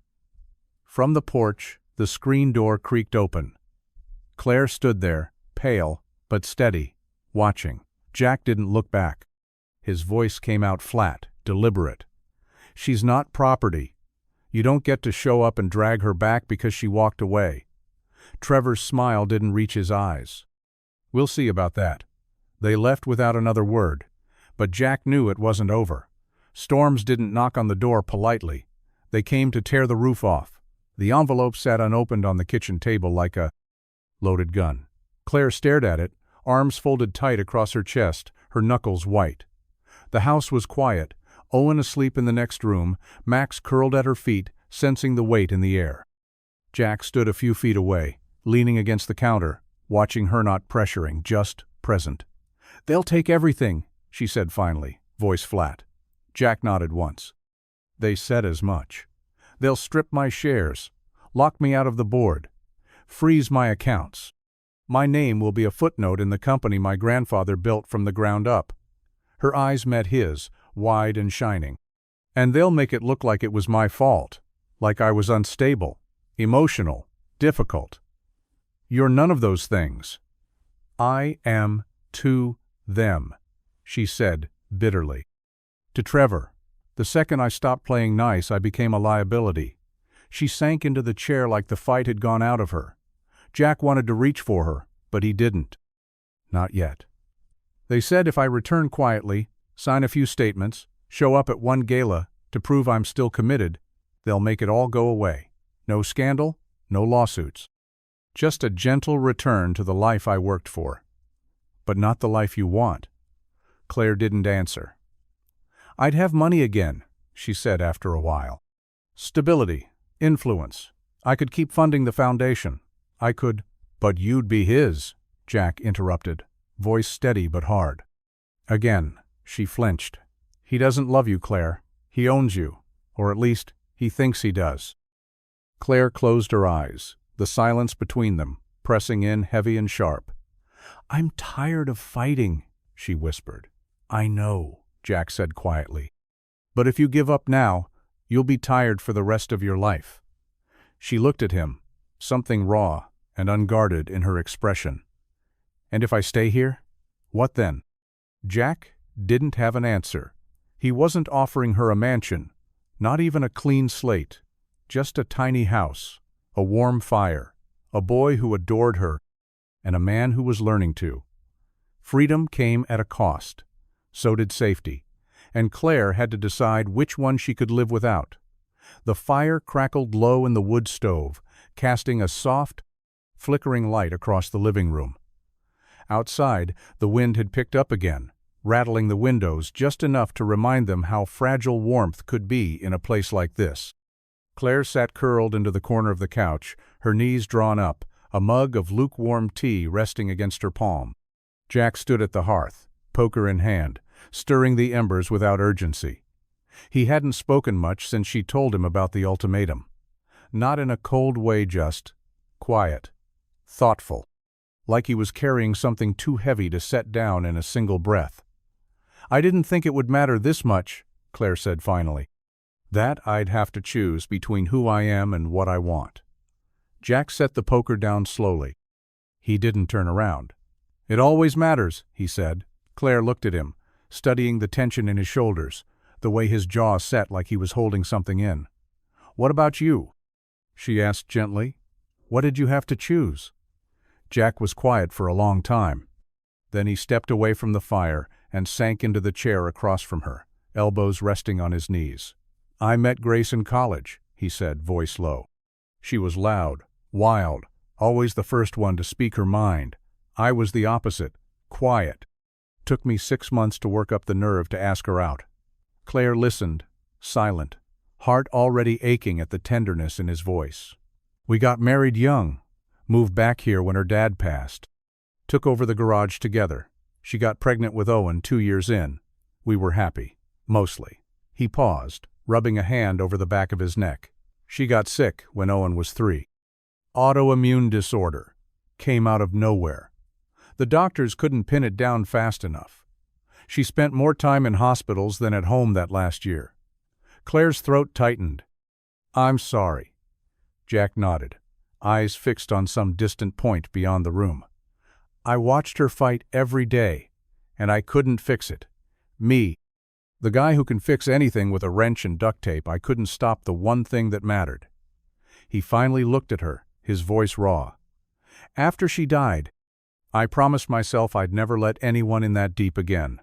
From the porch, the screen door creaked open. Claire stood there, pale but steady, watching. Jack didn't look back. His voice came out flat, deliberate. "She's not property. You don't get to show up and drag her back because she walked away." Trevor's smile didn't reach his eyes. "We'll see about that." They left without another word, but Jack knew it wasn't over. Storms didn't knock on the door politely. They came to tear the roof off. The envelope sat unopened on the kitchen table like a loaded gun. Claire stared at it, arms folded tight across her chest, her knuckles white. The house was quiet, Owen asleep in the next room, Max curled at her feet, sensing the weight in the air. Jack stood a few feet away, leaning against the counter, watching her, not pressuring, just present. "They'll take everything," she said finally, voice flat. Jack nodded once. "They said as much. They'll strip my shares, lock me out of the board, freeze my accounts. My name will be a footnote in the company my grandfather built from the ground up." Her eyes met his, wide and shining. "And they'll make it look like it was my fault, like I was unstable, emotional, difficult. You're none of those things." "I am to them," she said bitterly. "To Trevor. The second I stopped playing nice, I became a liability." She sank into the chair like the fight had gone out of her. Jack wanted to reach for her, but he didn't. Not yet. "They said if I return quietly, sign a few statements, show up at one gala to prove I'm still committed, they'll make it all go away. No scandal, no lawsuits. Just a gentle return to the life I worked for." "But not the life you want." Claire didn't answer. "I'd have money again," she said after a while. "Stability, influence. I could keep funding the foundation. I could—" "But you'd be his," Jack interrupted, voice steady but hard. Again, she flinched. "He doesn't love you, Claire. He owns you, or at least, he thinks he does." Claire closed her eyes, the silence between them, pressing in heavy and sharp. "I'm tired of fighting," she whispered. "I know," Jack said quietly. "But if you give up now, you'll be tired for the rest of your life." She looked at him, something raw and unguarded in her expression. "And if I stay here? What then?" Jack didn't have an answer. He wasn't offering her a mansion, not even a clean slate, just a tiny house, a warm fire, a boy who adored her, and a man who was learning to. Freedom came at a cost. So did safety, and Claire had to decide which one she could live without. The fire crackled low in the wood stove, casting a soft, flickering light across the living room. Outside, the wind had picked up again, rattling the windows just enough to remind them how fragile warmth could be in a place like this. Claire sat curled into the corner of the couch, her knees drawn up, a mug of lukewarm tea resting against her palm. Jack stood at the hearth, poker in hand, stirring the embers without urgency. He hadn't spoken much since she told him about the ultimatum. Not in a cold way, just quiet, thoughtful, like he was carrying something too heavy to set down in a single breath. "I didn't think it would matter this much," Claire said finally. "That I'd have to choose between who I am and what I want." Jack set the poker down slowly. He didn't turn around. "It always matters," he said. Claire looked at him, studying the tension in his shoulders, the way his jaw set like he was holding something in. "What about you?" she asked gently. "What did you have to choose?" Jack was quiet for a long time. Then he stepped away from the fire and sank into the chair across from her, elbows resting on his knees. "I met Grace in college," he said, voice low. "She was loud, wild, always the first one to speak her mind. I was the opposite, quiet. Took me 6 months to work up the nerve to ask her out." Claire listened, silent, heart already aching at the tenderness in his voice. "We got married young, moved back here when her dad passed. Took over the garage together. She got pregnant with Owen 2 years in. We were happy, mostly." He paused, rubbing a hand over the back of his neck. "She got sick when Owen was 3. Autoimmune disorder. Came out of nowhere. The doctors couldn't pin it down fast enough. She spent more time in hospitals than at home that last year." Claire's throat tightened. "I'm sorry." Jack nodded, eyes fixed on some distant point beyond the room. "I watched her fight every day, and I couldn't fix it. Me, the guy who can fix anything with a wrench and duct tape, I couldn't stop the one thing that mattered." He finally looked at her, his voice raw. "After she died, I promised myself I'd never let anyone in that deep again,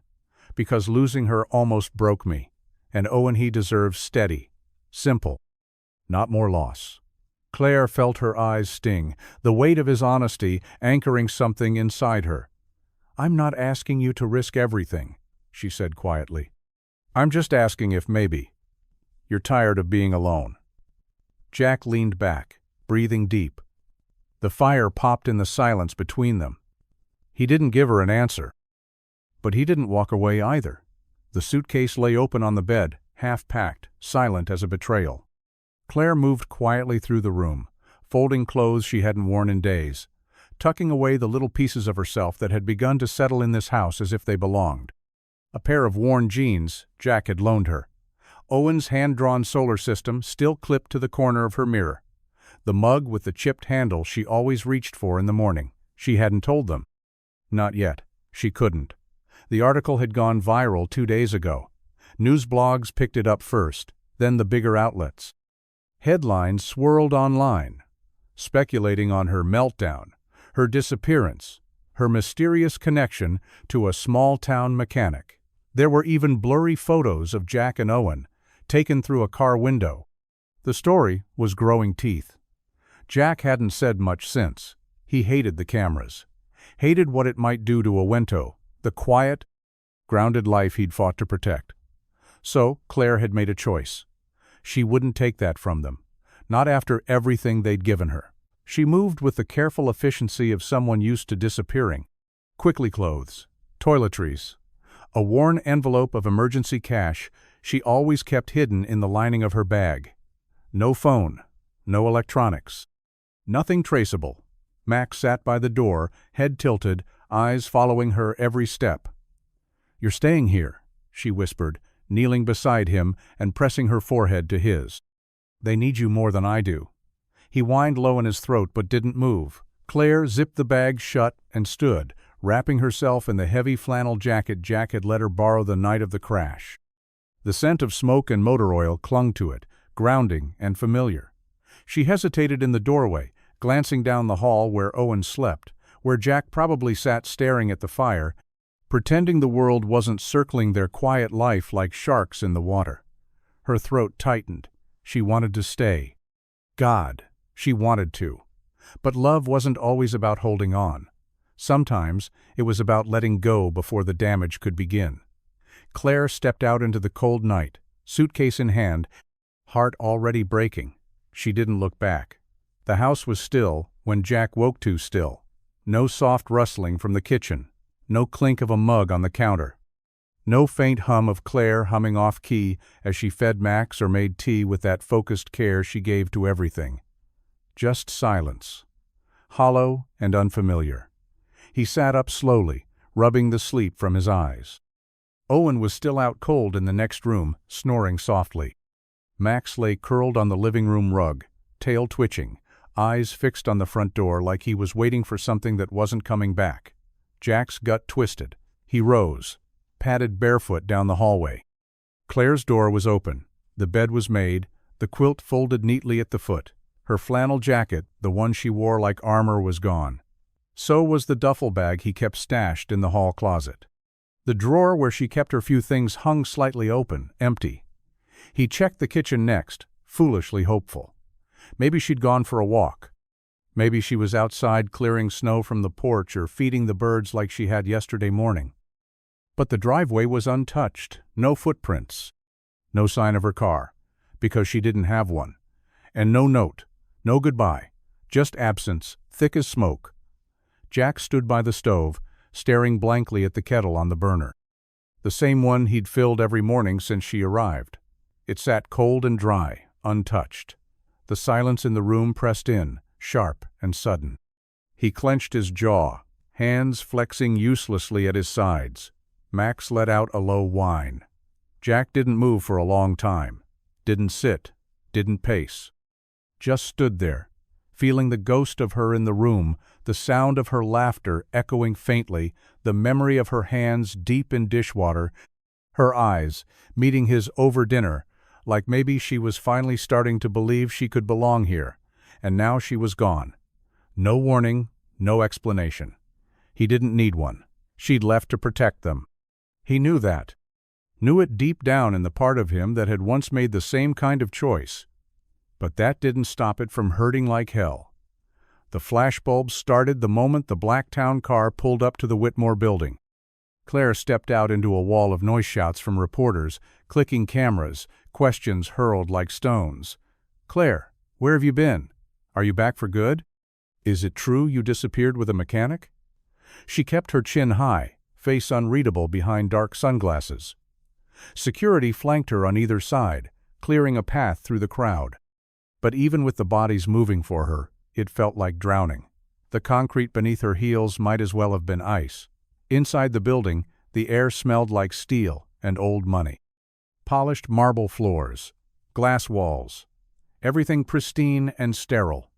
because losing her almost broke me, and Owen, he deserves steady, simple, not more loss." Claire felt her eyes sting, the weight of his honesty anchoring something inside her. "I'm not asking you to risk everything," she said quietly. "I'm just asking if maybe you're tired of being alone." Jack leaned back, breathing deep. The fire popped in the silence between them. He didn't give her an answer. But he didn't walk away either. The suitcase lay open on the bed, half-packed, silent as a betrayal. Claire moved quietly through the room, folding clothes she hadn't worn in days, tucking away the little pieces of herself that had begun to settle in this house as if they belonged. A pair of worn jeans Jack had loaned her. Owen's hand-drawn solar system still clipped to the corner of her mirror. The mug with the chipped handle she always reached for in the morning. She hadn't told them. Not yet. She couldn't. The article had gone viral 2 days ago. News blogs picked it up first, then the bigger outlets. Headlines swirled online, speculating on her meltdown, her disappearance, her mysterious connection to a small-town mechanic. There were even blurry photos of Jack and Owen, taken through a car window. The story was growing teeth. Jack hadn't said much since. He hated the cameras, hated what it might do to Owento, the quiet, grounded life he'd fought to protect. So Claire had made a choice. She wouldn't take that from them, not after everything they'd given her. She moved with the careful efficiency of someone used to disappearing. Quickly clothes, toiletries, a worn envelope of emergency cash she always kept hidden in the lining of her bag. No phone, no electronics, nothing traceable. Max sat by the door, head tilted, eyes following her every step. "You're staying here," she whispered, kneeling beside him and pressing her forehead to his. "They need you more than I do." He whined low in his throat but didn't move. Claire zipped the bag shut and stood, wrapping herself in the heavy flannel jacket Jack had let her borrow the night of the crash. The scent of smoke and motor oil clung to it, grounding and familiar. She hesitated in the doorway, glancing down the hall where Owen slept, where Jack probably sat staring at the fire, pretending the world wasn't circling their quiet life like sharks in the water. Her throat tightened. She wanted to stay. God, she wanted to. But love wasn't always about holding on. Sometimes it was about letting go before the damage could begin. Claire stepped out into the cold night, suitcase in hand, heart already breaking. She didn't look back. The house was still when Jack woke, too still. No soft rustling from the kitchen. No clink of a mug on the counter. No faint hum of Claire humming off-key as she fed Max or made tea with that focused care she gave to everything. Just silence. Hollow and unfamiliar. He sat up slowly, rubbing the sleep from his eyes. Owen was still out cold in the next room, snoring softly. Max lay curled on the living room rug, tail twitching, eyes fixed on the front door like he was waiting for something that wasn't coming back. Jack's gut twisted. He rose, padded barefoot down the hallway. Claire's door was open. The bed was made, the quilt folded neatly at the foot. Her flannel jacket, the one she wore like armor, was gone. So was the duffel bag he kept stashed in the hall closet. The drawer where she kept her few things hung slightly open, empty. He checked the kitchen next, foolishly hopeful. Maybe she'd gone for a walk. Maybe she was outside clearing snow from the porch or feeding the birds like she had yesterday morning. But the driveway was untouched, no footprints. No sign of her car, because she didn't have one. And no note, no goodbye, just absence, thick as smoke. Jack stood by the stove, staring blankly at the kettle on the burner. The same one he'd filled every morning since she arrived. It sat cold and dry, untouched. The silence in the room pressed in, sharp and sudden. He clenched his jaw, hands flexing uselessly at his sides. Max let out a low whine. Jack didn't move for a long time. Didn't sit, didn't pace. Just stood there, feeling the ghost of her in the room, the sound of her laughter echoing faintly, the memory of her hands deep in dishwater, her eyes meeting his over dinner, like maybe she was finally starting to believe she could belong here, and now she was gone. No warning, no explanation. He didn't need one. She'd left to protect them. He knew that. Knew it deep down in the part of him that had once made the same kind of choice. But that didn't stop it from hurting like hell. The flashbulbs started the moment the Blacktown car pulled up to the Whitmore building. Claire stepped out into a wall of noise shouts from reporters, clicking cameras, questions hurled like stones. "Claire, where have you been? Are you back for good? Is it true you disappeared with a mechanic?" She kept her chin high, face unreadable behind dark sunglasses. Security flanked her on either side, clearing a path through the crowd. But even with the bodies moving for her, it felt like drowning. The concrete beneath her heels might as well have been ice. Inside the building, the air smelled like steel and old money. Polished marble floors, glass walls, everything pristine and sterile.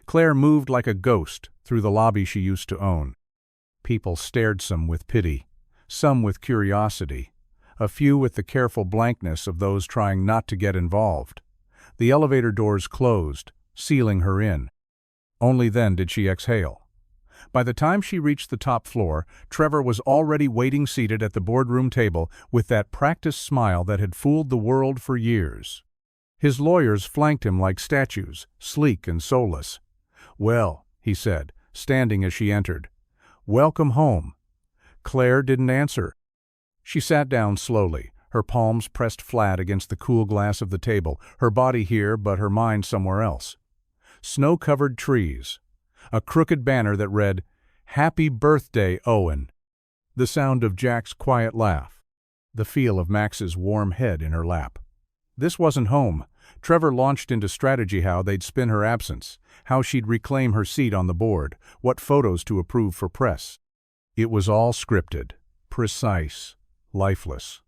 Claire moved like a ghost through the lobby she used to own. People stared, some with pity, some with curiosity, a few with the careful blankness of those trying not to get involved. The elevator doors closed, sealing her in. Only then did she exhale. By the time she reached the top floor, Trevor was already waiting seated at the boardroom table with that practiced smile that had fooled the world for years. His lawyers flanked him like statues, sleek and soulless. "Well," he said, standing as she entered. "Welcome home." Claire didn't answer. She sat down slowly, her palms pressed flat against the cool glass of the table, her body here but her mind somewhere else. Snow-covered trees. A crooked banner that read, "Happy Birthday, Owen." The sound of Jack's quiet laugh. The feel of Max's warm head in her lap. This wasn't home. Trevor launched into strategy how they'd spin her absence, how she'd reclaim her seat on the board, what photos to approve for press. It was all scripted, precise, lifeless.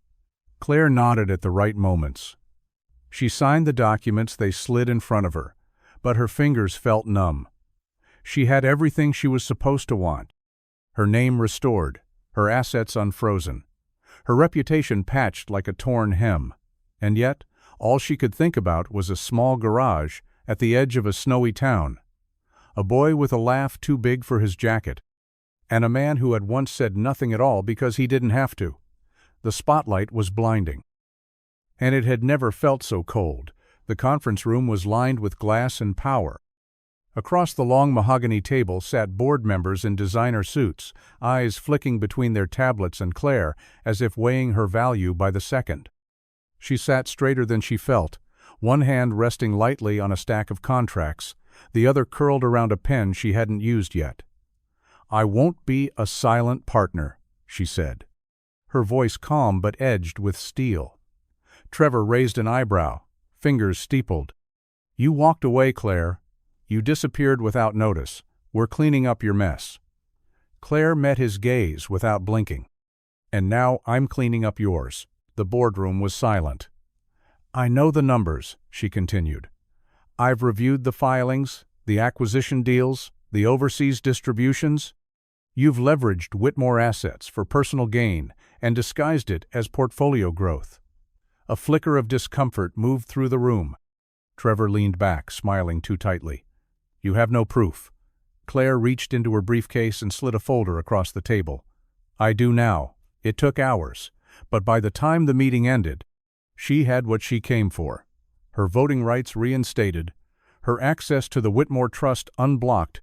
Claire nodded at the right moments. She signed the documents they slid in front of her, but her fingers felt numb. She had everything she was supposed to want. Her name restored, her assets unfrozen, her reputation patched like a torn hem. And yet, all she could think about was a small garage at the edge of a snowy town, a boy with a laugh too big for his jacket, and a man who had once said nothing at all because he didn't have to. The spotlight was blinding. And it had never felt so cold. The conference room was lined with glass and power. Across the long mahogany table sat board members in designer suits, eyes flicking between their tablets and Claire, as if weighing her value by the second. She sat straighter than she felt, one hand resting lightly on a stack of contracts, the other curled around a pen she hadn't used yet. "I won't be a silent partner," she said, her voice calm but edged with steel. Trevor raised an eyebrow, fingers steepled. "You walked away, Claire. You disappeared without notice. We're cleaning up your mess." Claire met his gaze without blinking. "And now I'm cleaning up yours." The boardroom was silent. "I know the numbers," she continued. "I've reviewed the filings, the acquisition deals, the overseas distributions. You've leveraged Whitmore assets for personal gain and disguised it as portfolio growth." A flicker of discomfort moved through the room. Trevor leaned back, smiling too tightly. "You have no proof." Claire reached into her briefcase and slid a folder across the table. "I do now. It took hours, but by the time the meeting ended, she had what she came for. Her voting rights reinstated, her access to the Whitmore Trust unblocked,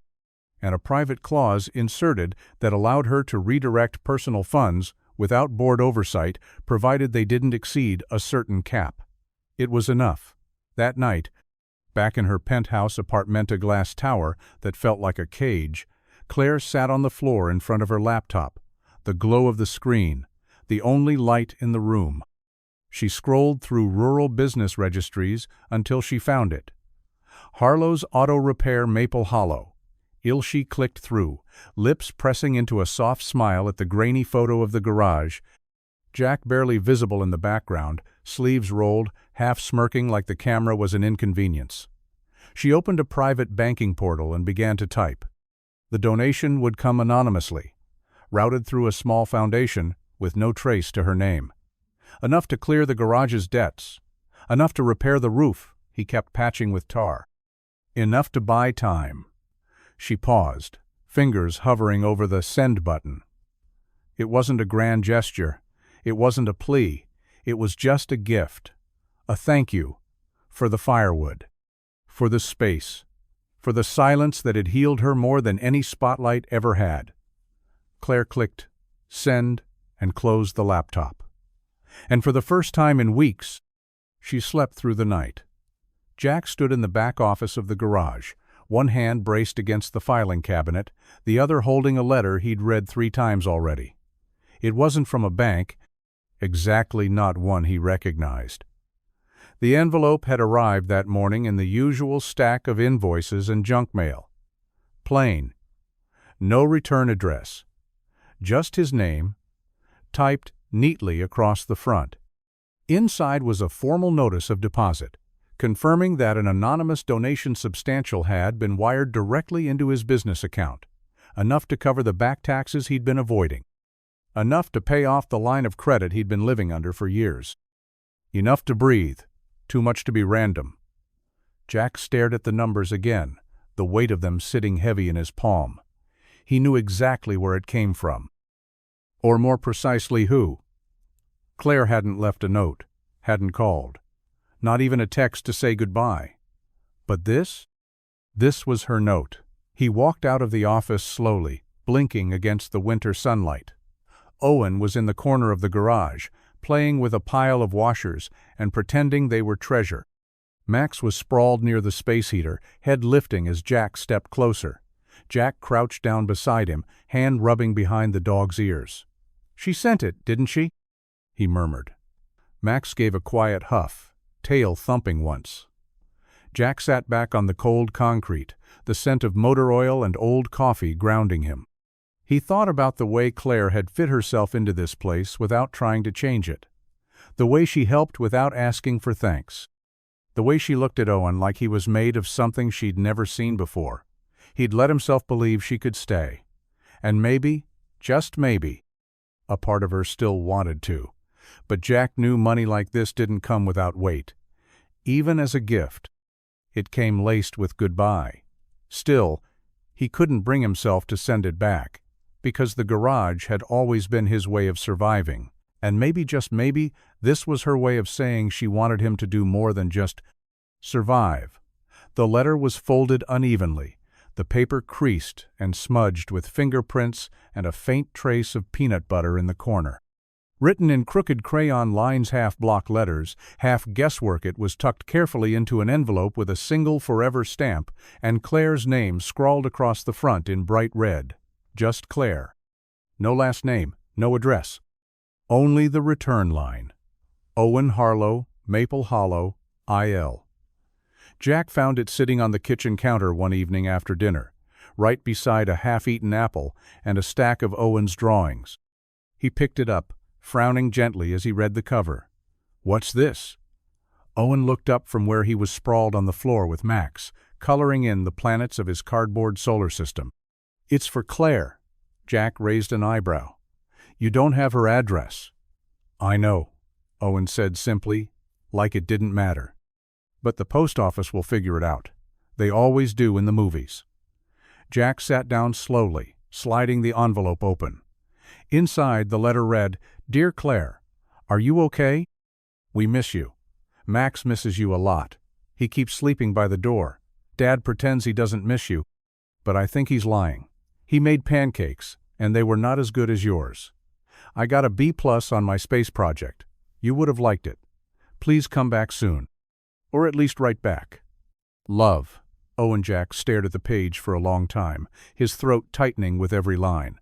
and a private clause inserted that allowed her to redirect personal funds without board oversight, provided they didn't exceed a certain cap. It was enough. That night, back in her penthouse apartmenta glass tower that felt like a cage, Claire sat on the floor in front of her laptop, the glow of the screen, the only light in the room. She scrolled through rural business registries until she found it. Harlow's Auto Repair, Maple Hollow. She clicked through, lips pressing into a soft smile at the grainy photo of the garage. Jack barely visible in the background, sleeves rolled, half smirking like the camera was an inconvenience. She opened a private banking portal and began to type. The donation would come anonymously, routed through a small foundation with no trace to her name. Enough to clear the garage's debts. Enough to repair the roof he kept patching with tar. Enough to buy time. She paused, fingers hovering over the send button. It wasn't a grand gesture. It wasn't a plea. It was just a gift. A thank you. For the firewood. For the space. For the silence that had healed her more than any spotlight ever had. Claire clicked send and closed the laptop. And for the first time in weeks, she slept through the night. Jack stood in the back office of the garage, one hand braced against the filing cabinet, the other holding a letter he'd read 3 times already. It wasn't from a bank, exactly not one he recognized. The envelope had arrived that morning in the usual stack of invoices and junk mail. Plain. No return address. Just his name, typed neatly across the front. Inside was a formal notice of deposit, confirming that an anonymous donation substantial had been wired directly into his business account, enough to cover the back taxes he'd been avoiding, enough to pay off the line of credit he'd been living under for years. Enough to breathe, too much to be random. Jack stared at the numbers again, the weight of them sitting heavy in his palm. He knew exactly where it came from. Or more precisely who. Claire hadn't left a note, hadn't called. Not even a text to say goodbye. But this? This was her note. He walked out of the office slowly, blinking against the winter sunlight. Owen was in the corner of the garage, playing with a pile of washers and pretending they were treasure. Max was sprawled near the space heater, head lifting as Jack stepped closer. Jack crouched down beside him, hand rubbing behind the dog's ears. "She sent it, didn't she?" he murmured. Max gave a quiet huff, tail thumping once. Jack sat back on the cold concrete, the scent of motor oil and old coffee grounding him. He thought about the way Claire had fit herself into this place without trying to change it. The way she helped without asking for thanks. The way she looked at Owen like he was made of something she'd never seen before. He'd let himself believe she could stay. And maybe, just maybe, a part of her still wanted to. But Jack knew money like this didn't come without weight. Even as a gift, it came laced with goodbye. Still, he couldn't bring himself to send it back, because the garage had always been his way of surviving, and maybe, just maybe, this was her way of saying she wanted him to do more than just survive. The letter was folded unevenly, The paper creased and smudged with fingerprints and a faint trace of peanut butter in the corner. Written in crooked crayon lines, half block letters, half guesswork, it was tucked carefully into an envelope with a single forever stamp and Claire's name scrawled across the front in bright red. Just Claire. No last name, no address. Only the return line. Owen Harlow, Maple Hollow, IL. Jack found it sitting on the kitchen counter one evening after dinner, right beside a half-eaten apple and a stack of Owen's drawings. He picked it up, frowning gently as he read the cover. "What's this?" Owen looked up from where he was sprawled on the floor with Max, coloring in the planets of his cardboard solar system. "It's for Claire." Jack raised an eyebrow. "You don't have her address." "I know," Owen said simply, like it didn't matter. "But the post office will figure it out. They always do in the movies." Jack sat down slowly, sliding the envelope open. Inside, the letter read, "Dear Claire, are you okay? We miss you. Max misses you a lot. He keeps sleeping by the door. Dad pretends he doesn't miss you, but I think he's lying. He made pancakes, and they were not as good as yours. I got a B+ on my space project. You would have liked it. Please come back soon. Or at least write back. Love." Owen Jack stared at the page for a long time, his throat tightening with every line.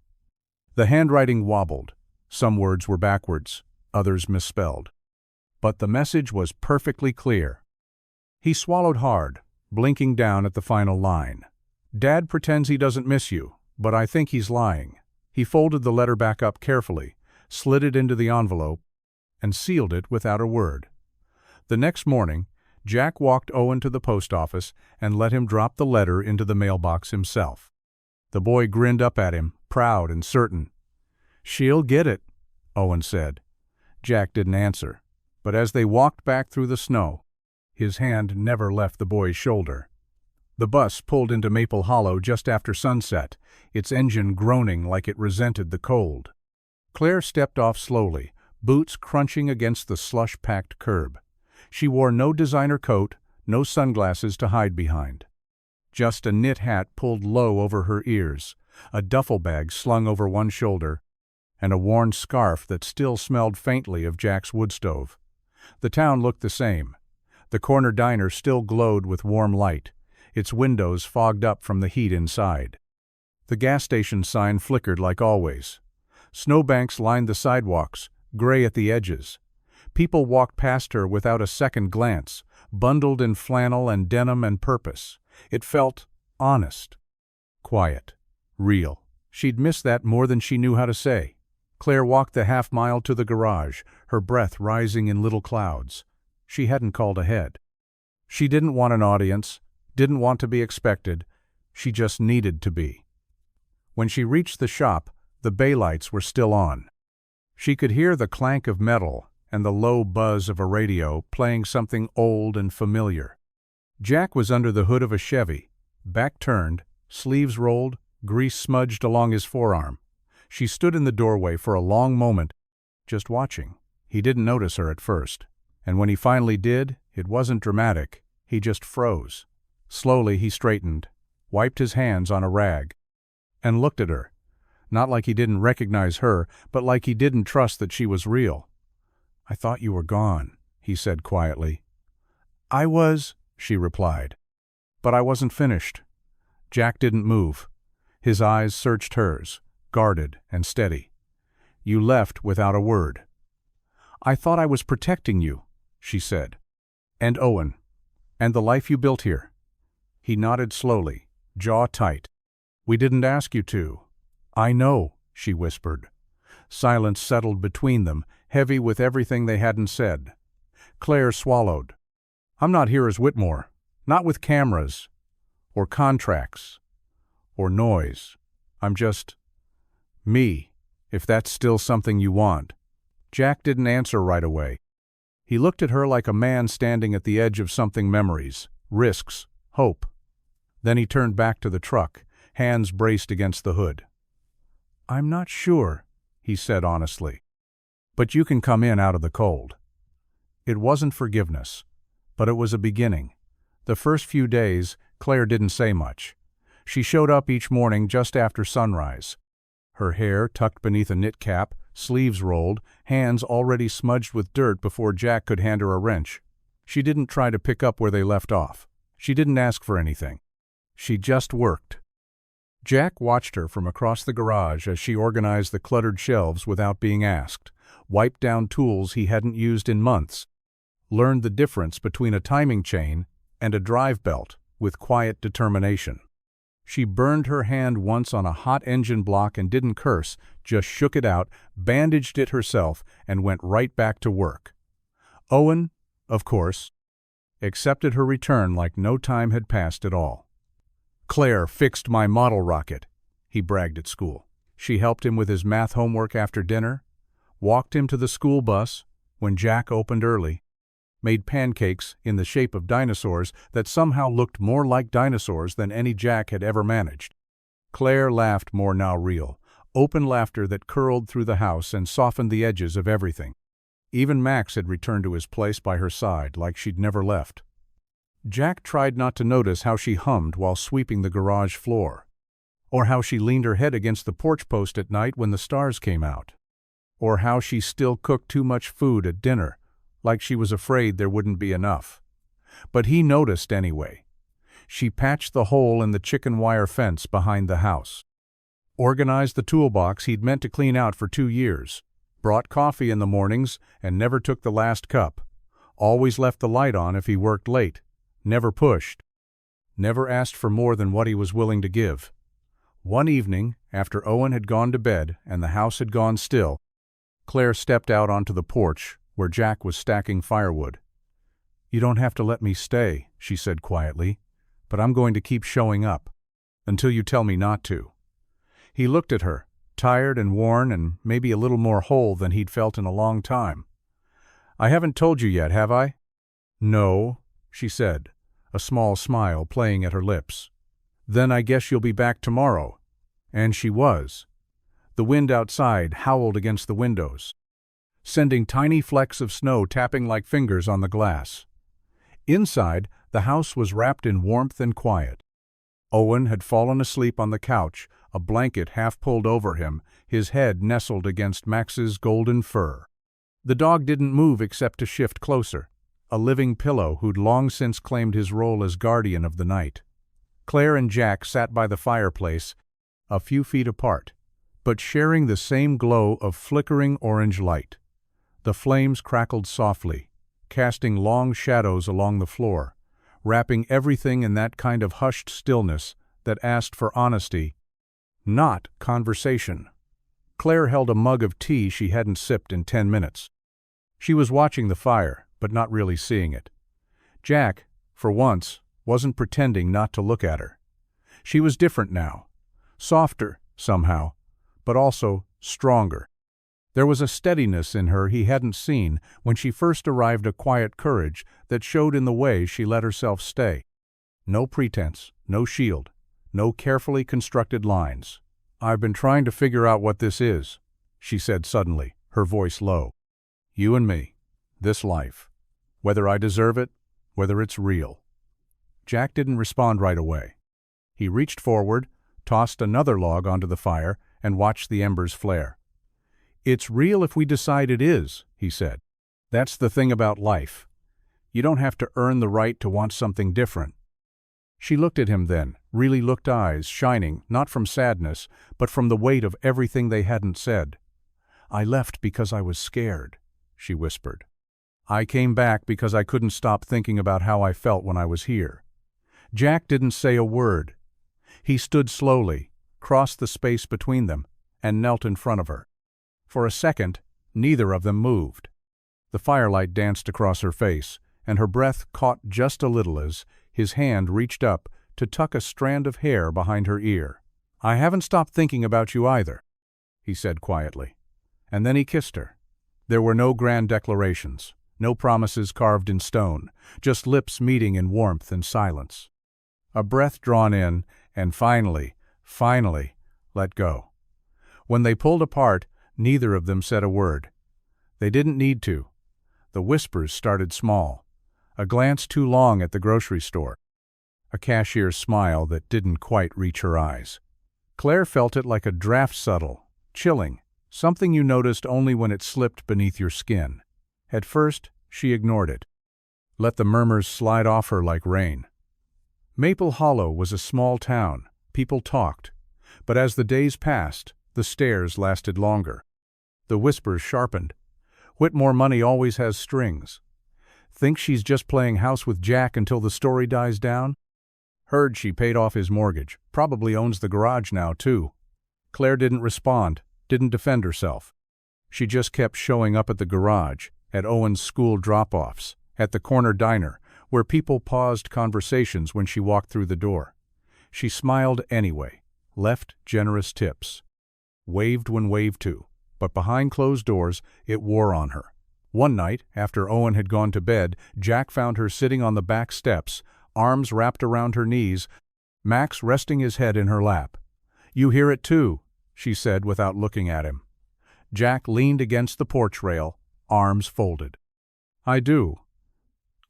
The handwriting wobbled. Some words were backwards, others misspelled. But the message was perfectly clear. He swallowed hard, blinking down at the final line. "Dad pretends he doesn't miss you, but I think he's lying." He folded the letter back up carefully, slid it into the envelope, and sealed it without a word. The next morning, Jack walked Owen to the post office and let him drop the letter into the mailbox himself. The boy grinned up at him, proud and certain. "She'll get it," Owen said. Jack didn't answer, but as they walked back through the snow, his hand never left the boy's shoulder. The bus pulled into Maple Hollow just after sunset, its engine groaning like it resented the cold. Claire stepped off slowly, boots crunching against the slush-packed curb. She wore no designer coat, no sunglasses to hide behind. Just a knit hat pulled low over her ears, a duffel bag slung over one shoulder, and a worn scarf that still smelled faintly of Jack's wood stove. The town looked the same. The corner diner still glowed with warm light, its windows fogged up from the heat inside. The gas station sign flickered like always. Snowbanks lined the sidewalks, gray at the edges. People walked past her without a second glance, bundled in flannel and denim and purpose. It felt honest, quiet, real. She'd missed that more than she knew how to say. Claire walked the half-mile to the garage, her breath rising in little clouds. She hadn't called ahead. She didn't want an audience, didn't want to be expected. She just needed to be. When she reached the shop, the bay lights were still on. She could hear the clank of metal and the low buzz of a radio playing something old and familiar. Jack was under the hood of a Chevy, back turned, sleeves rolled, grease smudged along his forearm. She stood in the doorway for a long moment, just watching. He didn't notice her at first, and when he finally did, it wasn't dramatic. He just froze. Slowly he straightened, wiped his hands on a rag, and looked at her. Not like he didn't recognize her, but like he didn't trust that she was real. "I thought you were gone," he said quietly. "I was," she replied. "But I wasn't finished." Jack didn't move. His eyes searched hers, guarded and steady. "You left without a word." "I thought I was protecting you," she said. "And Owen. And the life you built here." He nodded slowly, jaw tight. "We didn't ask you to." "I know," she whispered. Silence settled between them, heavy with everything they hadn't said. Claire swallowed. "I'm not here as Whitmore. Not with cameras. Or contracts. Or noise. I'm just me, if that's still something you want." Jack didn't answer right away. He looked at her like a man standing at the edge of something: memories, risks, hope. Then he turned back to the truck, hands braced against the hood. "I'm not sure," he said honestly. "But you can come in out of the cold." It wasn't forgiveness, but it was a beginning. The first few days, Claire didn't say much. She showed up each morning just after sunrise. Her hair tucked beneath a knit cap, sleeves rolled, hands already smudged with dirt before Jack could hand her a wrench. She didn't try to pick up where they left off. She didn't ask for anything. She just worked. Jack watched her from across the garage as she organized the cluttered shelves without being asked, wiped down tools he hadn't used in months, learned the difference between a timing chain and a drive belt with quiet determination. She burned her hand once on a hot engine block and didn't curse, just shook it out, bandaged it herself, and went right back to work. Owen, of course, accepted her return like no time had passed at all. "Claire fixed my model rocket," he bragged at school. She helped him with his math homework after dinner, walked him to the school bus when Jack opened early, made pancakes in the shape of dinosaurs that somehow looked more like dinosaurs than any Jack had ever managed. Claire laughed more now real, open laughter that curled through the house and softened the edges of everything. Even Max had returned to his place by her side like she'd never left. Jack tried not to notice how she hummed while sweeping the garage floor, or how she leaned her head against the porch post at night when the stars came out, or how she still cooked too much food at dinner, like she was afraid there wouldn't be enough. But he noticed anyway. She patched the hole in the chicken wire fence behind the house, organized the toolbox he'd meant to clean out for 2 years, brought coffee in the mornings and never took the last cup, always left the light on if he worked late, never pushed, never asked for more than what he was willing to give. One evening, after Owen had gone to bed and the house had gone still, Claire stepped out onto the porch where Jack was stacking firewood. "You don't have to let me stay," she said quietly, "but I'm going to keep showing up until you tell me not to." He looked at her, tired and worn and maybe a little more whole than he'd felt in a long time. "I haven't told you yet, have I?" "No," she said, a small smile playing at her lips. "Then I guess you'll be back tomorrow." And she was. The wind outside howled against the windows, sending tiny flecks of snow tapping like fingers on the glass. Inside, the house was wrapped in warmth and quiet. Owen had fallen asleep on the couch, a blanket half pulled over him, his head nestled against Max's golden fur. The dog didn't move except to shift closer, a living pillow who'd long since claimed his role as guardian of the night. Claire and Jack sat by the fireplace, a few feet apart, but sharing the same glow of flickering orange light. The flames crackled softly, casting long shadows along the floor, wrapping everything in that kind of hushed stillness that asked for honesty, not conversation. Claire held a mug of tea she hadn't sipped in 10 minutes. She was watching the fire, but not really seeing it. Jack, for once, wasn't pretending not to look at her. She was different now, softer, somehow, but also stronger. There was a steadiness in her he hadn't seen when she first arrived, a quiet courage that showed in the way she let herself stay. No pretense, no shield, no carefully constructed lines. "I've been trying to figure out what this is," she said suddenly, her voice low. "You and me, this life. Whether I deserve it, whether it's real." Jack didn't respond right away. He reached forward, tossed another log onto the fire, and watched the embers flare. "It's real if we decide it is," he said. "That's the thing about life. You don't have to earn the right to want something different." She looked at him then, really looked, eyes shining, not from sadness, but from the weight of everything they hadn't said. "I left because I was scared," she whispered. "I came back because I couldn't stop thinking about how I felt when I was here." Jack didn't say a word. He stood slowly, crossed the space between them, and knelt in front of her. For a second, neither of them moved. The firelight danced across her face, and her breath caught just a little as his hand reached up to tuck a strand of hair behind her ear. "I haven't stopped thinking about you either," he said quietly. And then he kissed her. There were no grand declarations, no promises carved in stone, just lips meeting in warmth and silence. A breath drawn in, and finally, let go. When they pulled apart, neither of them said a word. They didn't need to. The whispers started small. A glance too long at the grocery store. a cashier's smile that didn't quite reach her eyes. Claire felt it like a draft, subtle, chilling, something you noticed only when it slipped beneath your skin. At first, she ignored it. Let the murmurs slide off her like rain. Maple Hollow was a small town. People talked. But as the days passed, the stares lasted longer. The whispers sharpened. Whitmore money always has strings. Think she's just playing house with Jack until the story dies down? Heard she paid off his mortgage. Probably owns the garage now, too. Claire didn't respond, didn't defend herself. She just kept showing up at the garage, at Owen's school drop-offs, at the corner diner, where people paused conversations when she walked through the door. She smiled anyway, left generous tips. Waved when waved to, but behind closed doors, it wore on her. One night, after Owen had gone to bed, Jack found her sitting on the back steps, arms wrapped around her knees, Max resting his head in her lap. "You hear it too," she said without looking at him. Jack leaned against the porch rail, arms folded. "I do.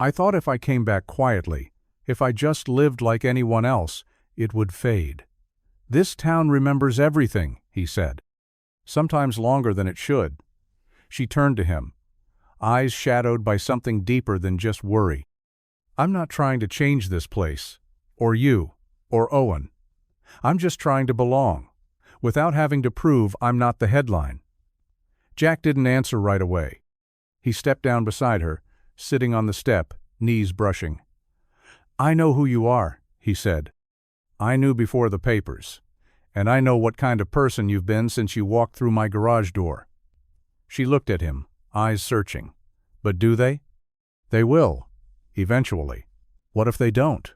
I thought if I came back quietly, if I just lived like anyone else, it would fade. This town remembers everything," he said. "Sometimes longer than it should." She turned to him, eyes shadowed by something deeper than just worry. "I'm not trying to change this place, or you, or Owen. I'm just trying to belong, without having to prove I'm not the headline." Jack didn't answer right away. He stepped down beside her, sitting on the step, knees brushing. "I know who you are," he said. "I knew before the papers, and I know what kind of person you've been since you walked through my garage door." She looked at him, eyes searching. "But do they?" "They will, eventually. What if they don't?"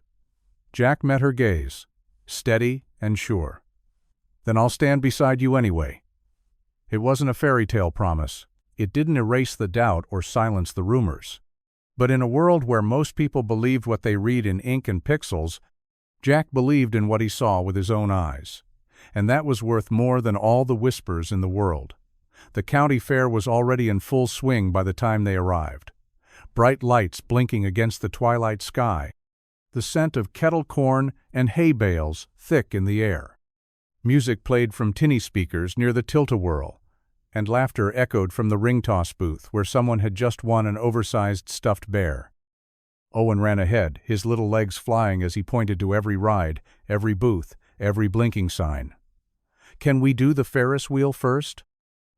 Jack met her gaze, steady and sure. "Then I'll stand beside you anyway." It wasn't a fairy tale promise. It didn't erase the doubt or silence the rumors. But in a world where most people believed what they read in ink and pixels, Jack believed in what he saw with his own eyes. And that was worth more than all the whispers in the world. The county fair was already in full swing by the time they arrived. Bright lights blinking against the twilight sky. The scent of kettle corn and hay bales thick in the air. Music played from tinny speakers near the tilt-a-whirl, and laughter echoed from the ring-toss booth where someone had just won an oversized stuffed bear. Owen ran ahead, his little legs flying as he pointed to every ride, every booth, every blinking sign. "Can we do the Ferris wheel first?"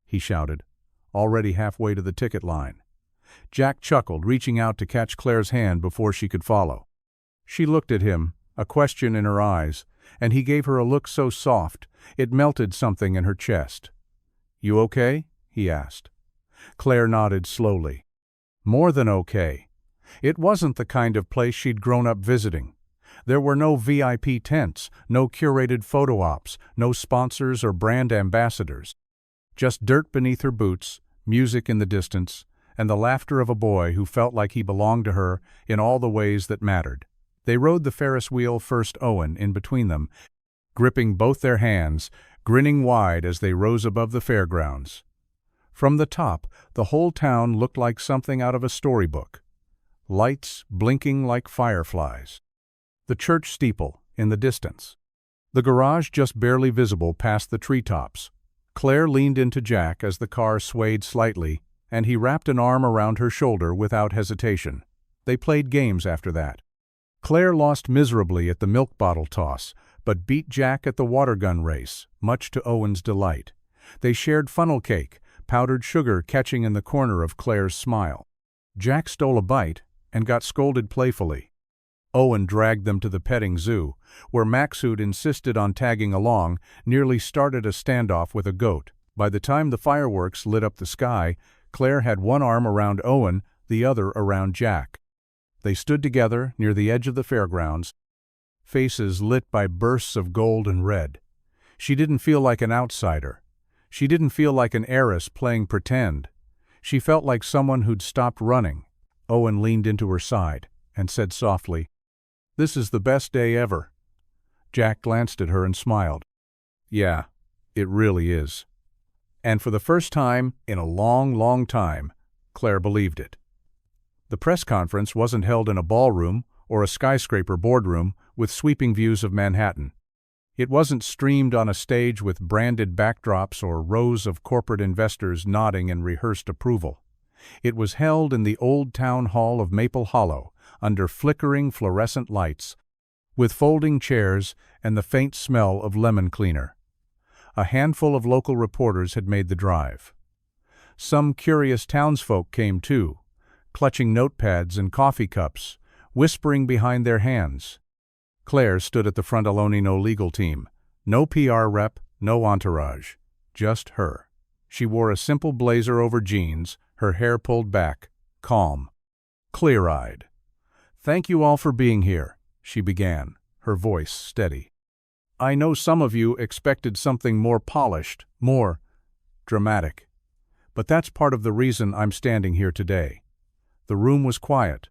he shouted, already halfway to the ticket line. Jack chuckled, reaching out to catch Claire's hand before she could follow. She looked at him, a question in her eyes, and he gave her a look so soft, it melted something in her chest. "You okay?" he asked. Claire nodded slowly. More than okay. It wasn't the kind of place she'd grown up visiting. There were no VIP tents, no curated photo ops, no sponsors or brand ambassadors. Just dirt beneath her boots, music in the distance, and the laughter of a boy who felt like he belonged to her in all the ways that mattered. They rode the Ferris wheel, first Owen in between them, gripping both their hands, grinning wide as they rose above the fairgrounds. From the top, the whole town looked like something out of a storybook. Lights blinking like fireflies. The church steeple in the distance. The garage just barely visible past the treetops. Claire leaned into Jack as the car swayed slightly, and he wrapped an arm around her shoulder without hesitation. They played games after that. Claire lost miserably at the milk bottle toss, but beat Jack at the water gun race, much to Owen's delight. They shared funnel cake, powdered sugar catching in the corner of Claire's smile. Jack stole a bite and got scolded playfully. Owen dragged them to the petting zoo, where Max, who'd insisted on tagging along, nearly started a standoff with a goat. By the time the fireworks lit up the sky, Claire had one arm around Owen, the other around Jack. They stood together near the edge of the fairgrounds, faces lit by bursts of gold and red. She didn't feel like an outsider. She didn't feel like an heiress playing pretend. She felt like someone who'd stopped running. Owen leaned into her side and said softly, "This is the best day ever." Jack glanced at her and smiled. "Yeah, it really is." And for the first time in a long, long time, Claire believed it. The press conference wasn't held in a ballroom or a skyscraper boardroom with sweeping views of Manhattan. It wasn't streamed on a stage with branded backdrops or rows of corporate investors nodding in rehearsed approval. It was held in the old town hall of Maple Hollow, under flickering fluorescent lights, with folding chairs and the faint smell of lemon cleaner. A handful of local reporters had made the drive. Some curious townsfolk came too, clutching notepads and coffee cups, whispering behind their hands. Claire stood at the front alone, no legal team, no PR rep, no entourage, just her. She wore a simple blazer over jeans, her hair pulled back, calm, clear-eyed. "Thank you all for being here," she began, her voice steady. "I know some of you expected something more polished, more dramatic. But that's part of the reason I'm standing here today." The room was quiet.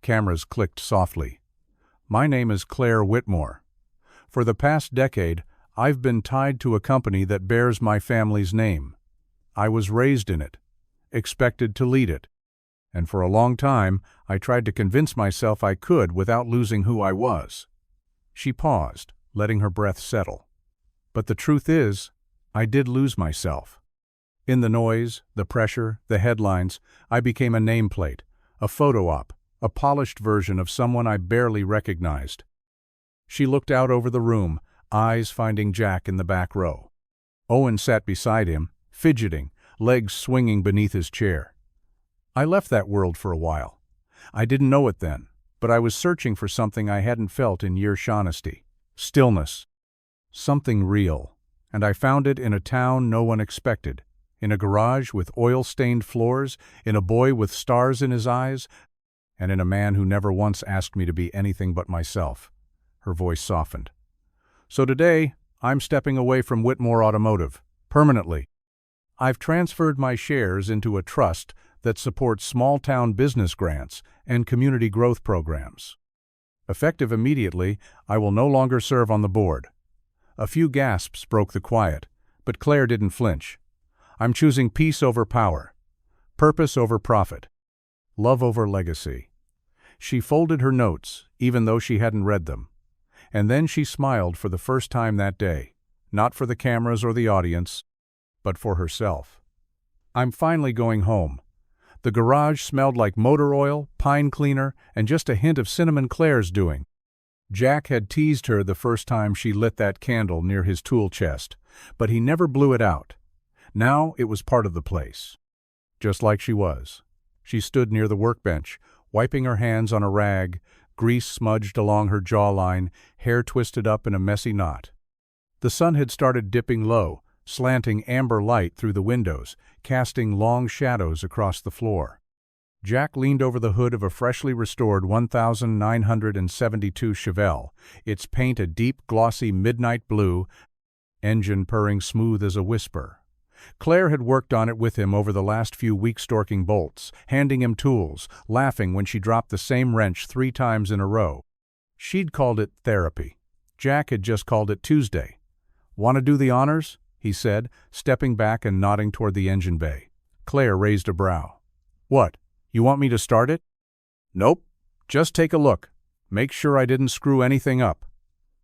Cameras clicked softly. "My name is Claire Whitmore. For the past decade, I've been tied to a company that bears my family's name. I was raised in it, expected to lead it. And for a long time, I tried to convince myself I could without losing who I was." She paused, letting her breath settle. "But the truth is, I did lose myself. In the noise, the pressure, the headlines, I became a nameplate, a photo op, a polished version of someone I barely recognized." She looked out over the room, eyes finding Jack in the back row. Owen sat beside him, fidgeting, legs swinging beneath his chair. "I left that world for a while. I didn't know it then, but I was searching for something I hadn't felt in years. Honesty, stillness, something real, and I found it in a town no one expected, in a garage with oil-stained floors, in a boy with stars in his eyes, and in a man who never once asked me to be anything but myself." Her voice softened. "So today, I'm stepping away from Whitmore Automotive, permanently. I've transferred my shares into a trust that supports small-town business grants and community growth programs. Effective immediately, I will no longer serve on the board." A few gasps broke the quiet, but Claire didn't flinch. "I'm choosing peace over power, purpose over profit, love over legacy." She folded her notes, even though she hadn't read them. And then she smiled for the first time that day, not for the cameras or the audience, but for herself. "I'm finally going home." The garage smelled like motor oil, pine cleaner, and just a hint of cinnamon Claire's doing. Jack had teased her the first time she lit that candle near his tool chest, but he never blew it out. Now it was part of the place. Just like she was. She stood near the workbench, wiping her hands on a rag, grease smudged along her jawline, hair twisted up in a messy knot. The sun had started dipping low, slanting amber light through the windows, casting long shadows across the floor. Jack leaned over the hood of a freshly restored 1972 Chevelle, its paint a deep, glossy midnight blue, engine purring smooth as a whisper. Claire had worked on it with him over the last few weeks, storking bolts, handing him tools, laughing when she dropped the same wrench 3 times in a row. She'd called it therapy. Jack had just called it Tuesday. "Want to do the honors?" he said, stepping back and nodding toward the engine bay. Claire raised a brow. "What, you want me to start it?" "Nope. Just take a look. Make sure I didn't screw anything up."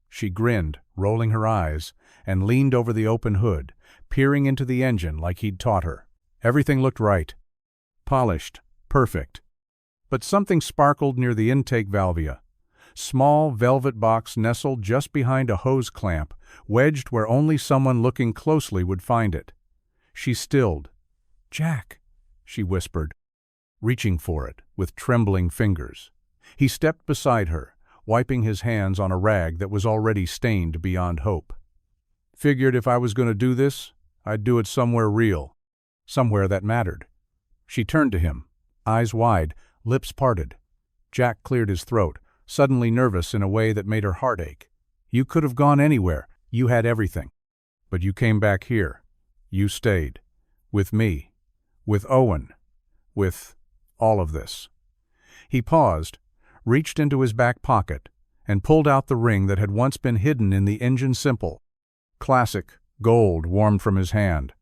She grinned, rolling her eyes, and leaned over the open hood, peering into the engine like he'd taught her. Everything looked right. Polished. Perfect. But something sparkled near the intake valvia. Small velvet box nestled just behind a hose clamp, wedged where only someone looking closely would find it. She stilled. "Jack," she whispered, reaching for it with trembling fingers. He stepped beside her, wiping his hands on a rag that was already stained beyond hope. "Figured if I was going to do this, I'd do it somewhere real, somewhere that mattered." She turned to him, eyes wide, lips parted. Jack cleared his throat, suddenly nervous in a way that made her heart ache. "You could have gone anywhere. You had everything. But you came back here. You stayed. With me. With Owen. With all of this." He paused, reached into his back pocket, and pulled out the ring that had once been hidden in the engine simple. Classic, gold warmed from his hand.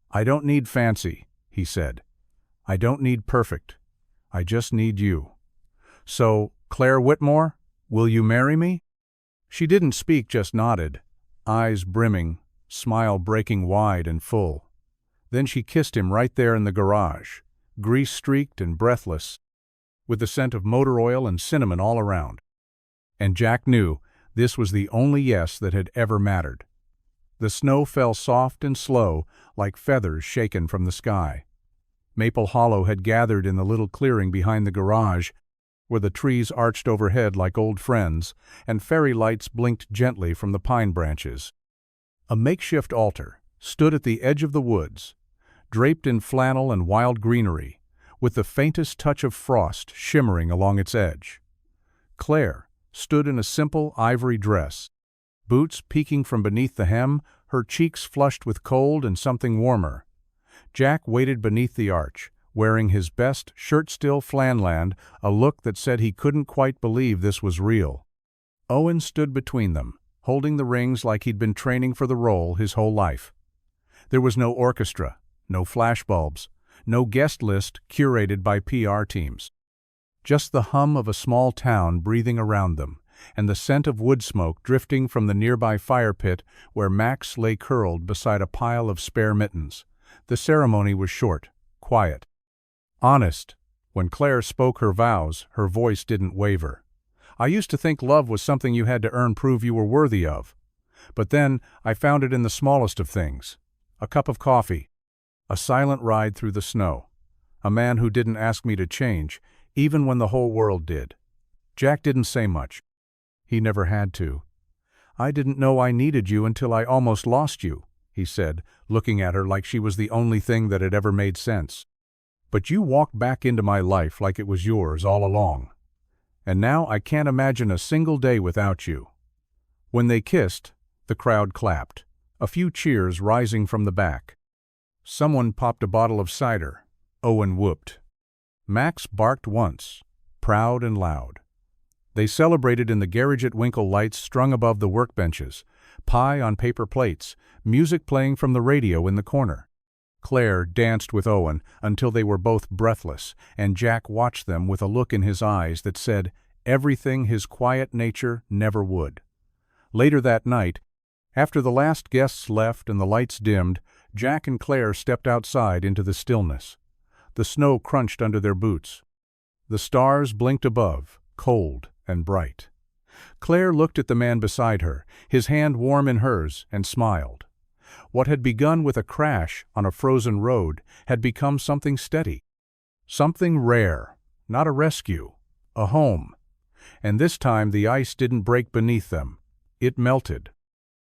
"I don't need fancy," he said. "I don't need perfect. I just need you. So, Claire Whitmore, "Will you marry me?" She didn't speak, just nodded, eyes brimming, smile breaking wide and full. Then she kissed him right there in the garage, grease-streaked and breathless, with the scent of motor oil and cinnamon all around. And Jack knew this was the only yes that had ever mattered. The snow fell soft and slow, like feathers shaken from the sky. Maple Hollow had gathered in the little clearing behind the garage, where the trees arched overhead like old friends, and fairy lights blinked gently from the pine branches. A makeshift altar stood at the edge of the woods, draped in flannel and wild greenery, with the faintest touch of frost shimmering along its edge. Claire stood in a simple ivory dress, boots peeking from beneath the hem, her cheeks flushed with cold and something warmer. Jack waited beneath the arch, wearing his best shirt-still flanland, a look that said he couldn't quite believe this was real. Owen stood between them, holding the rings like he'd been training for the role his whole life. There was no orchestra, no flashbulbs, no guest list curated by PR teams. Just the hum of a small town breathing around them, and the scent of wood smoke drifting from the nearby fire pit where Max lay curled beside a pile of spare mittens. The ceremony was short, quiet, honest. When Claire spoke her vows, her voice didn't waver. "I used to think love was something you had to earn, prove you were worthy of. But then I found it in the smallest of things. A cup of coffee, a silent ride through the snow, a man who didn't ask me to change, even when the whole world did." Jack didn't say much. He never had to. "I didn't know I needed you until I almost lost you," he said, looking at her like she was the only thing that had ever made sense. "But you walked back into my life like it was yours all along. And now I can't imagine a single day without you." When they kissed, the crowd clapped, a few cheers rising from the back. Someone popped a bottle of cider. Owen whooped. Max barked once, proud and loud. They celebrated in the garage at Winkle, lights strung above the workbenches, pie on paper plates, music playing from the radio in the corner. Claire danced with Owen until they were both breathless, and Jack watched them with a look in his eyes that said everything his quiet nature never would. Later that night, after the last guests left and the lights dimmed, Jack and Claire stepped outside into the stillness. The snow crunched under their boots. The stars blinked above, cold and bright. Claire looked at the man beside her, his hand warm in hers, and smiled. What had begun with a crash on a frozen road had become something steady. Something rare, not a rescue, a home. And this time the ice didn't break beneath them. It melted.